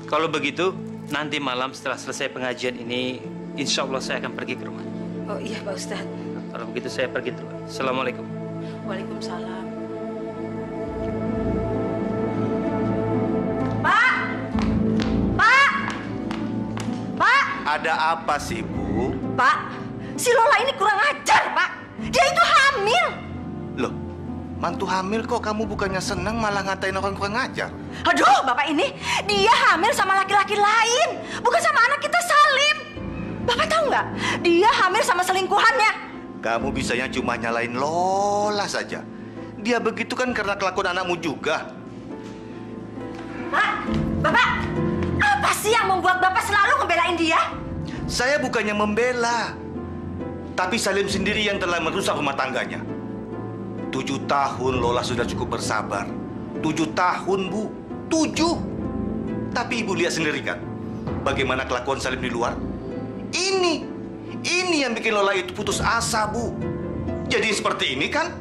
Kalau begitu, nanti malam setelah selesai pengajian ini, insya Allah saya akan pergi ke rumah. Oh iya Pak Ustadz. Kalau begitu saya pergi dulu. Assalamualaikum. Waalaikumsalam. Pak! Pak! Pak! Ada apa sih, Bu? Pak, si Lola ini kurang ajar, Pak. Dia itu hamil. Loh, mantu hamil kok kamu bukannya senang malah ngatain orang kurang ajar? Aduh, Bapak ini, dia hamil sama laki-laki lain. Bukan sama anak kita Salim. Bapak tahu nggak? Dia hamil sama selingkuhannya. Kamu bisanya cuma nyalain Lola saja. Dia begitu kan karena kelakuan anakmu juga. Pak, Bapak, apa sih yang membuat Bapak selalu ngebelain dia? Saya bukannya membela, tapi Salim sendiri yang telah merusak rumah tangganya. 7 tahun Lola sudah cukup bersabar. 7 tahun, Bu. 7. Tapi Ibu lihat sendiri kan, bagaimana kelakuan Salim di luar. Ini yang bikin Lola itu putus asa, Bu. Jadi seperti ini kan?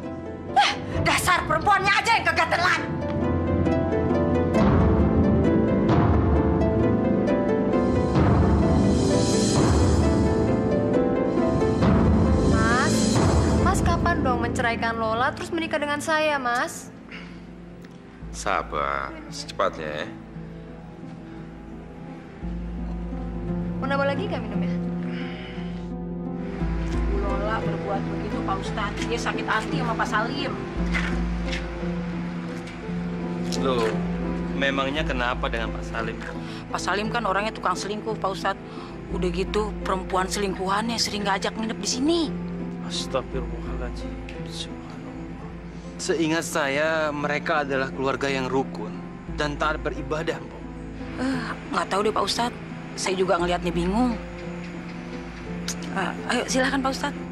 Dasar perempuannya aja yang kegatelan. Mas kapan dong menceraikan Lola terus menikah dengan saya, Mas? Sabar, secepatnya ya. Mau nambah lagi nggak minumnya? Bu Lola berbuat begitu Pak Ustadz. Dia sakit hati sama Pak Salim. Loh, memangnya kenapa dengan Pak Salim? Pak Salim kan orangnya tukang selingkuh Pak Ustadz. Udah gitu perempuan selingkuhannya sering ngajak nginep di sini. Astagfirullahaladzim. Subhanallah. Seingat saya, mereka adalah keluarga yang rukun dan taat beribadah, Mbok. Nggak tahu deh Pak Ustadz. Saya juga ngelihatnya bingung. Ayo silakan Pak Ustadz.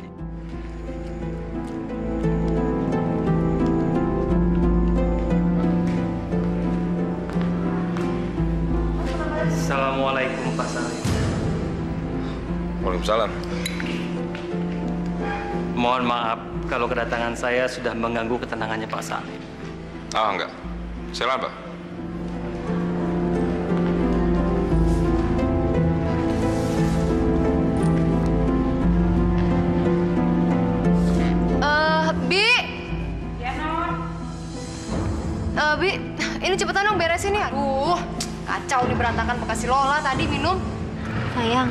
Assalamualaikum Pak Salim. Waalaikumsalam. Mohon maaf kalau kedatangan saya sudah mengganggu ketenangannya Pak Salim. Enggak. Silakan, Pak. Bi. Ya, Non. Bi, ini cepetan dong beresin ya. Aduh, kacau nih berantakan bekas si Lola tadi minum. Sayang,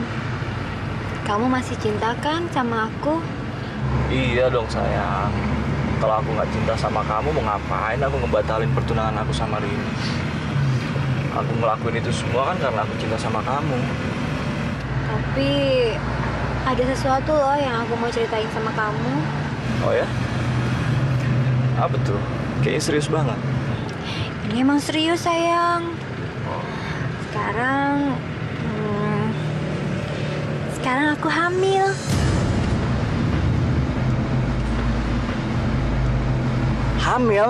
kamu masih cinta kan sama aku? Iya dong sayang. Kalau aku nggak cinta sama kamu, mau ngapain aku ngebatalin pertunangan aku sama Rini? Aku ngelakuin itu semua kan karena aku cinta sama kamu. Tapi ada sesuatu loh yang aku mau ceritain sama kamu. Oh ya? Apa tuh? Kayaknya serius banget. Ini emang serius sayang. Sekarang aku hamil. Hamil?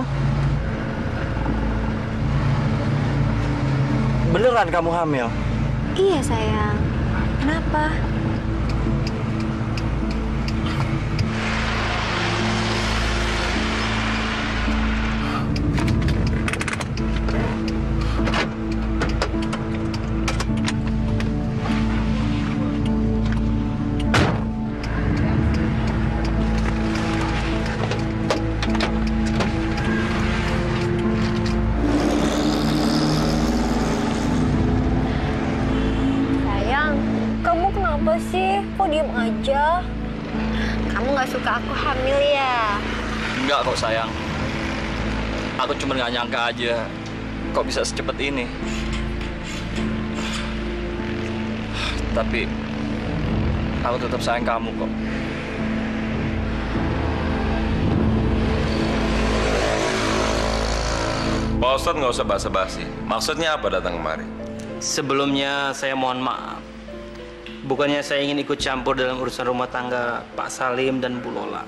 Beneran kamu hamil? Iya sayang. Kenapa? Sih, kok diem aja? Kamu nggak suka aku hamil ya? Enggak kok sayang. Aku cuma nggak nyangka aja kok bisa secepat ini. Tapi aku tetap sayang kamu kok. Pak Ustadz nggak usah basa-basi. Maksudnya apa datang kemari? Sebelumnya saya mohon maaf. Bukannya saya ingin ikut campur dalam urusan rumah tangga Pak Salim dan Bu Lola.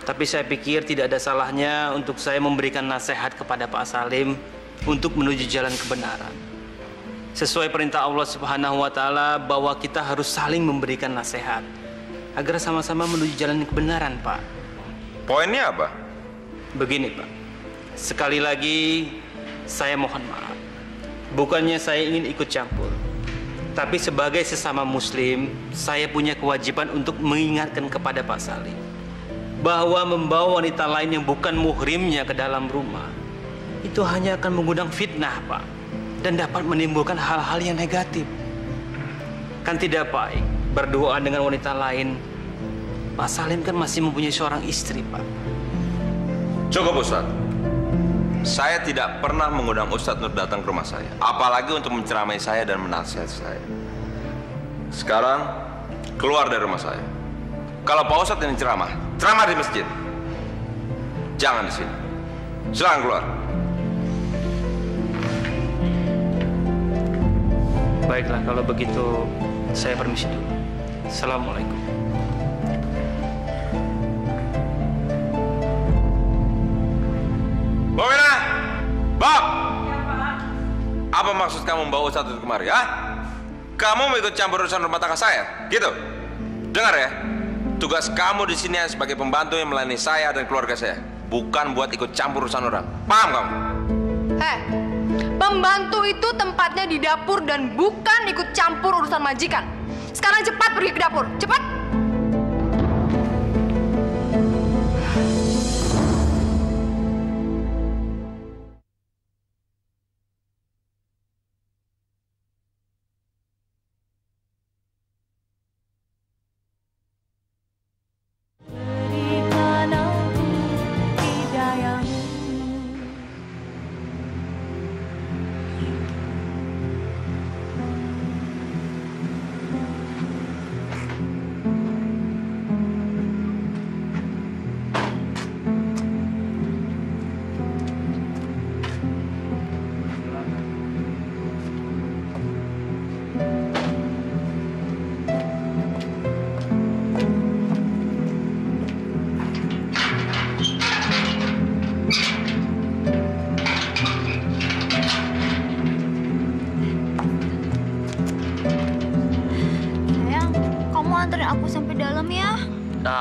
Tapi saya pikir tidak ada salahnya untuk saya memberikan nasihat kepada Pak Salim untuk menuju jalan kebenaran. Sesuai perintah Allah Subhanahu wa Ta'ala bahwa kita harus saling memberikan nasihat agar sama-sama menuju jalan kebenaran, Pak. Poinnya apa? Begini, Pak. Sekali lagi saya mohon maaf. Bukannya saya ingin ikut campur. Tapi sebagai sesama muslim, saya punya kewajiban untuk mengingatkan kepada Pak Salim bahwa membawa wanita lain yang bukan muhrimnya ke dalam rumah itu hanya akan mengundang fitnah, Pak, dan dapat menimbulkan hal-hal yang negatif. Kan tidak baik berdoa dengan wanita lain. Pak Salim kan masih mempunyai seorang istri, Pak. Cukup, Ustadz. Saya tidak pernah mengundang Ustadz Nur datang ke rumah saya. Apalagi untuk menceramai saya dan menasihati saya. Sekarang, keluar dari rumah saya. Kalau Pak Ustadz ini ceramah di masjid. Jangan di sini. Silakan keluar. Baiklah, kalau begitu saya permisi dulu. Assalamualaikum. Mbak Mina! Bob! Apa maksud kamu membawa Ustadz itu kemari, ha? Kamu mau ikut campur urusan rumah tangga saya? Gitu? Dengar ya, tugas kamu di sini sebagai pembantu yang melayani saya dan keluarga saya. Bukan buat ikut campur urusan orang. Paham kamu? Pembantu itu tempatnya di dapur dan bukan ikut campur urusan majikan. Sekarang cepat pergi ke dapur, cepat!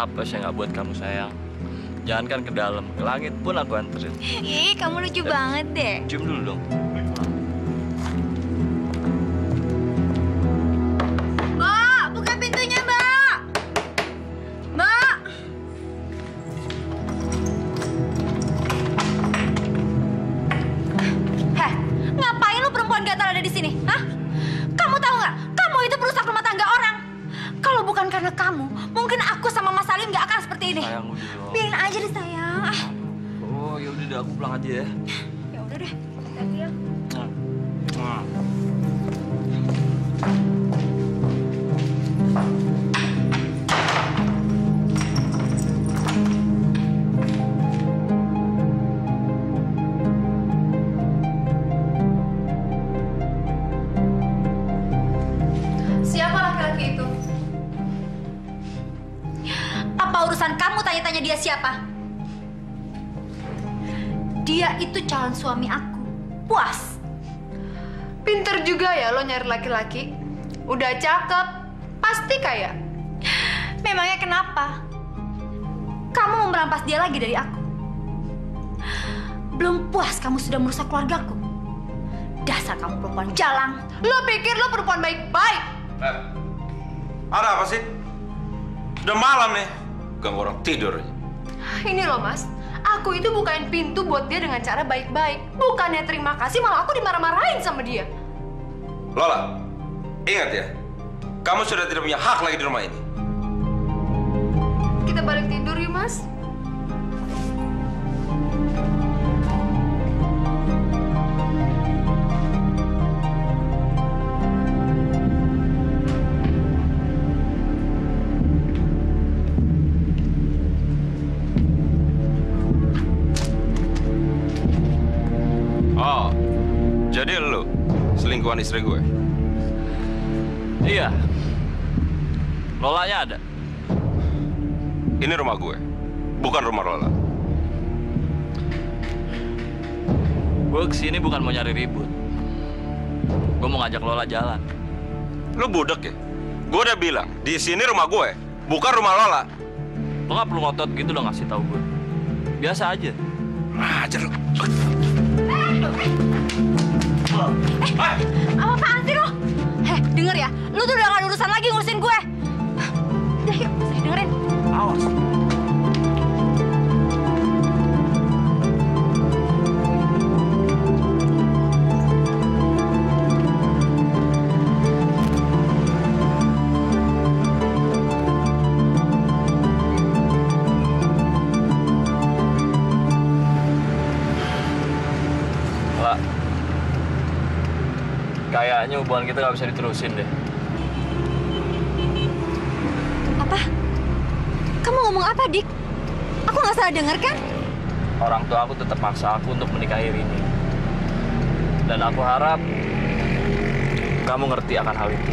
Apa saya nggak buat kamu sayang? Jangankan ke dalam, ke langit pun aku anterin. Ih, kamu lucu banget deh. Cium dulu dong. Mbak, buka pintunya, Mbak. Mbak. Heh, ngapain lu perempuan gatal ada di sini? Hah? Kamu tahu nggak? Kamu itu perusak rumah tangga orang. Kalau bukan karena kamu, mungkin aku sama Mas Salim nggak akan seperti ini. Sayang, udah. Biarin aja deh, sayang. Oh, ya udah aku pulang aja ya. Ya udah deh. Hati-hati ya. Siapa laki-laki itu? Apa urusan kamu tanya-tanya dia siapa? Dia itu calon suami aku. Puas? Pinter juga ya lo nyari laki-laki. Udah cakep, pasti kaya. Memangnya kenapa? Kamu mau merampas dia lagi dari aku? Belum puas kamu sudah merusak keluargaku? Dasar kamu perempuan jalang. Lo pikir lo perempuan baik-baik? Ada apa sih? Udah malam nih. Ganggu orang tidur aja. Ini loh mas, aku itu bukain pintu buat dia dengan cara baik-baik. Bukannya terima kasih, malah aku dimarah-marahin sama dia. Lola, ingat ya, kamu sudah tidak punya hak lagi di rumah ini. Kita balik tidur yuk mas. Oh, jadi lu selingkuhan istri gue? Iya. Lolanya ada. Ini rumah gue, bukan rumah Lola. Gue kesini bukan mau nyari ribut. Gue mau ngajak Lola jalan. Lu budek ya? Gue udah bilang, di sini rumah gue, bukan rumah Lola. Lo nggak perlu ngotot gitu lo ngasih tahu gue. Biasa aja. Ajar lu. Apaan sih lo? Denger ya, lu tuh udah gak ada urusan lagi ngurusin gue. Udah yuk, saya dengerin. Awas. Kayaknya hubungan kita nggak bisa diterusin deh. Apa? ngomong apa, Dik? Aku nggak salah dengar kan? Orang tua aku tetap maksa aku untuk menikahi Rini. Dan aku harap kamu ngerti akan hal itu.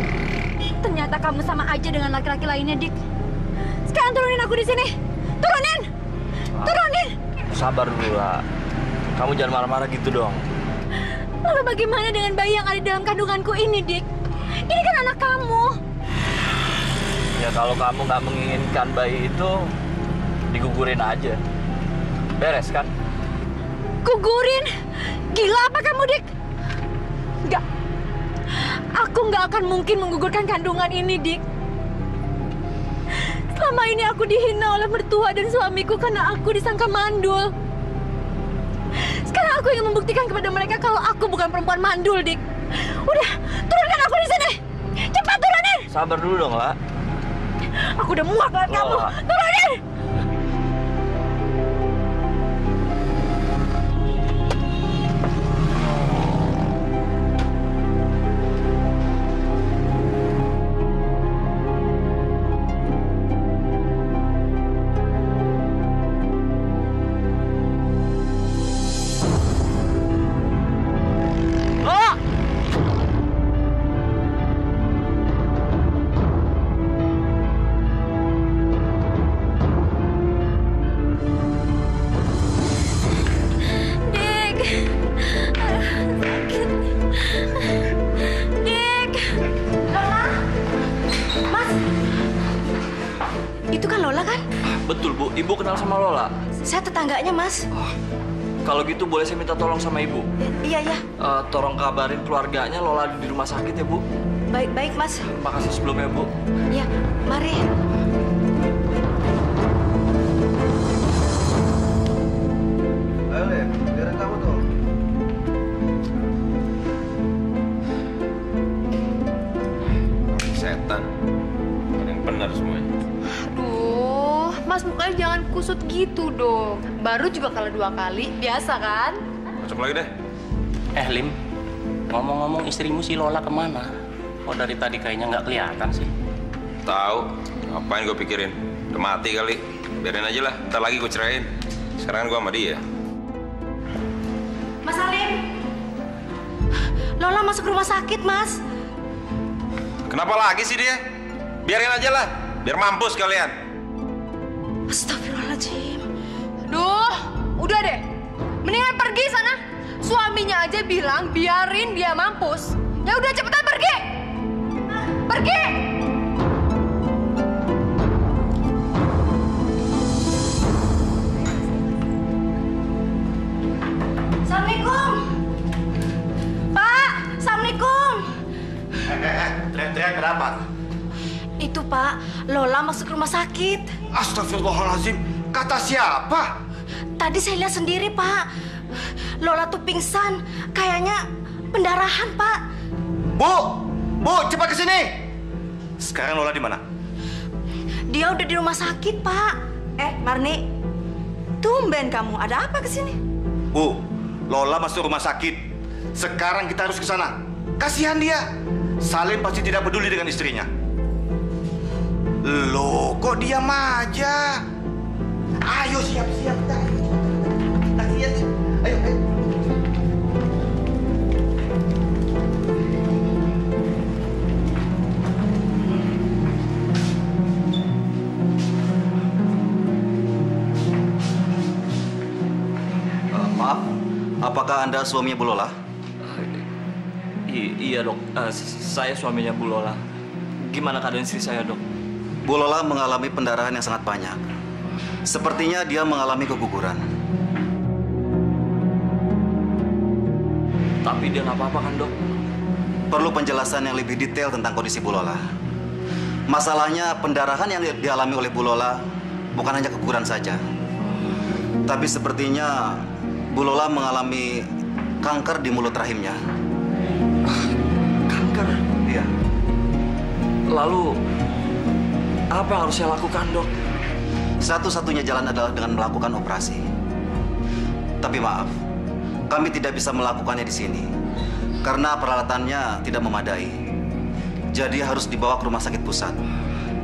Ternyata kamu sama aja dengan laki-laki lainnya, Dik. Sekarang turunin aku di sini. Turunin! Turunin! Sabar dulu lah. Kamu jangan marah-marah gitu dong. Lalu bagaimana dengan bayi yang ada dalam kandunganku ini, Dik? Ini kan anak kamu. Ya kalau kamu nggak menginginkan bayi itu, digugurin aja. Beres kan? Gugurin? Gila apa kamu, Dik? Enggak. Aku nggak akan mungkin menggugurkan kandungan ini, Dik. Selama ini aku dihina oleh mertua dan suamiku karena aku disangka mandul. Sekarang aku ingin membuktikan kepada mereka kalau aku bukan perempuan mandul, Dik. Udah, turunkan aku di sini. Cepat turunin. Sabar dulu dong, La. Aku udah muak dengan kamu. Turunin. Betul, Bu. Ibu kenal sama Lola? Saya tetangganya, Mas. Kalau gitu boleh saya minta tolong sama Ibu? Iya, ya. Tolong kabarin keluarganya Lola ada di rumah sakit ya, Bu. Baik, Mas. Makasih sebelumnya, Bu. Ya, mari. Ayo, Le. Biarin kamu tuh. Setan. Ada yang benar semuanya. Aduh, Mas mukanya jangan kusut gitu dong. Baru juga kalau 2 kali, biasa kan? Masuk lagi deh. Lim, ngomong-ngomong istrimu si Lola kemana? Kok dari tadi kayaknya nggak kelihatan sih? Tahu, ngapain gue pikirin? Udah mati kali. Biarin aja lah, ntar lagi gue ceraiin. Sekarang kan gue sama dia. Mas Salim. Lola masuk rumah sakit, Mas. Kenapa lagi sih dia? Biarin aja lah, biar mampus kalian. Astagfirullahaladzim. Duh, udah deh. Mendingan pergi sana. Suaminya aja bilang biarin dia mampus. Ya udah cepetan pergi. Pergi. Assalamualaikum. Pak, Assalamualaikum. Teriak-teriak kenapa? Itu, Pak, Lola masuk rumah sakit. Astagfirullahaladzim. Kata siapa? Tadi saya lihat sendiri, Pak. Lola tuh pingsan. Kayaknya pendarahan, Pak. Bu! Bu, cepat ke sini. Sekarang Lola di mana? Dia udah di rumah sakit, Pak. Marni. Tumben kamu. Ada apa ke sini? Bu, Lola masuk rumah sakit. Sekarang kita harus ke sana. Kasihan dia. Salim pasti tidak peduli dengan istrinya. Loh, kok diam aja? Ayo siap-siap. Kasihan. Ayo. Maaf, apakah Anda suaminya Bu Lola? Iya, Dok. Saya suaminya Bu Lola. Gimana keadaan istri saya, Dok? Bu Lola mengalami pendarahan yang sangat banyak. Sepertinya dia mengalami keguguran. Tapi dia nggak apa-apa kan, Dok? Perlu penjelasan yang lebih detail tentang kondisi Bu Lola. Masalahnya pendarahan yang dialami oleh Bu Lola bukan hanya keguguran saja. Tapi sepertinya Bu Lola mengalami kanker di mulut rahimnya. Kanker? Iya. Lalu, apa yang harus saya lakukan, Dok? Satu-satunya jalan adalah dengan melakukan operasi. Tapi maaf, kami tidak bisa melakukannya di sini karena peralatannya tidak memadai. Jadi harus dibawa ke rumah sakit pusat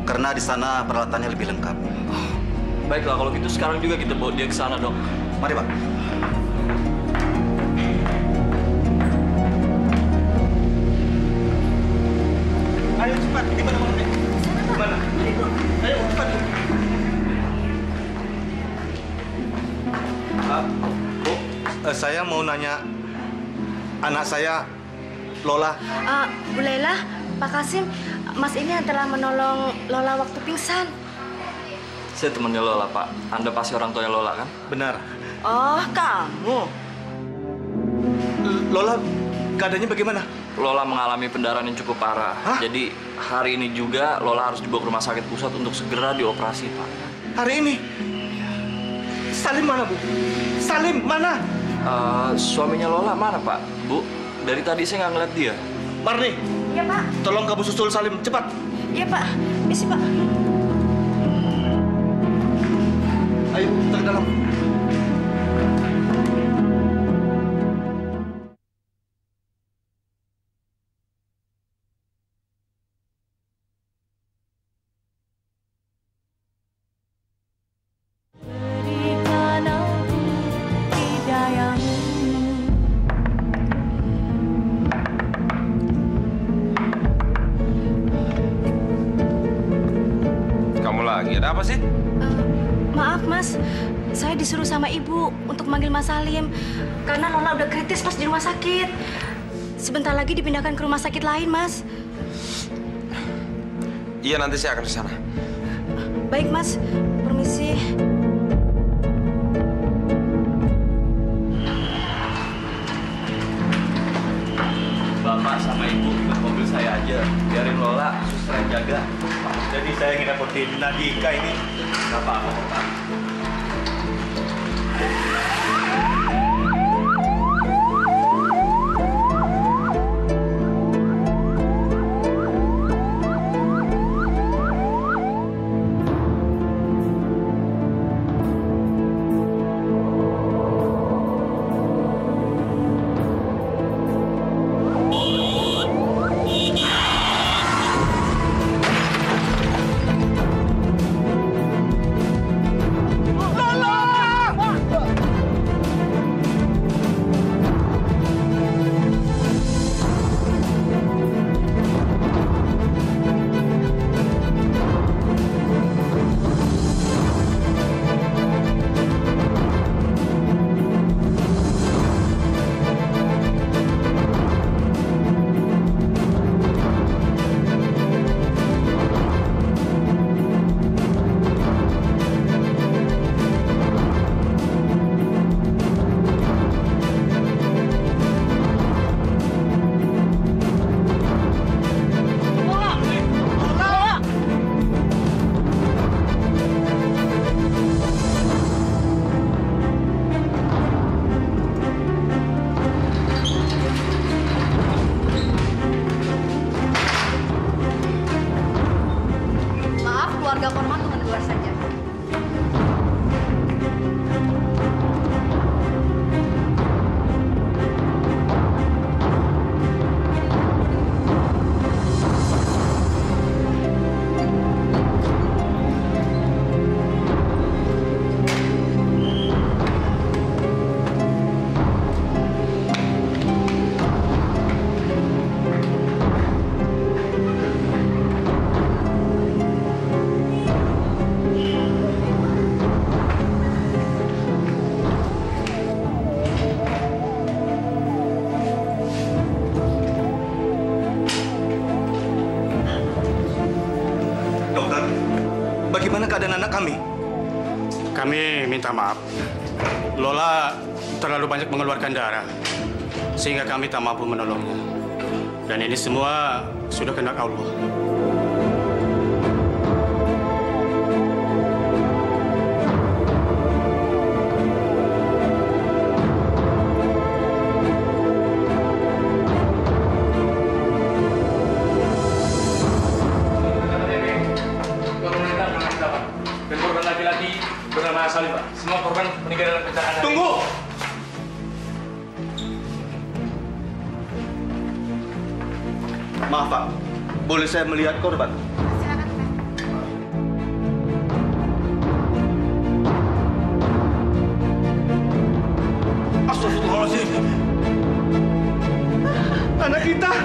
karena di sana peralatannya lebih lengkap. Baiklah, kalau gitu sekarang juga kita bawa dia ke sana, Dok. Mari, Pak. Ayo cepat, di mana Nek? Di mana? Ayo cepat. Bu, saya mau nanya anak saya Lola. Bu Laila, Pak Kasim, Mas ini adalah menolong Lola waktu pingsan. Saya temannya Lola, Pak. Anda pasti orang tuanya Lola, kan? Benar. Oh, kamu. Lola, keadaannya bagaimana? Lola mengalami pendarahan yang cukup parah. Jadi hari ini juga Lola harus dibawa ke rumah sakit pusat untuk segera dioperasi, Pak. Hari ini? Salim mana, Bu? Salim mana? Suaminya Lola mana, Pak? Bu, dari tadi saya nggak ngeliat dia. Marni. Iya, Pak. Tolong kamu susul Salim, cepat. Iya, Pak. Misi, Pak. Ayo, kita ke dalam. Ada apa sih? Maaf, Mas. Saya disuruh sama Ibu untuk manggil Mas Salim. Karena Lola udah kritis pas di rumah sakit. Sebentar lagi dipindahkan ke rumah sakit lain, Mas. Iya, nanti saya akan ke sana. Baik, Mas. Permisi. Bapak sama Ibu ke mobil saya aja. Biarin Lola, suster yang jaga. Jadi saya ingin dapetin Nadika ini. Nggak apa-apa, Pak. Bagaimana keadaan anak kami? Kami minta maaf. Lola terlalu banyak mengeluarkan darah, sehingga kami tak mampu menolongnya. Dan ini semua sudah kehendak Allah. Salim, Pak. Semua korban meninggal dalam kecelakaan. Tunggu! Maaf, Pak. Boleh saya melihat korban? Silakan, Pak. Mita.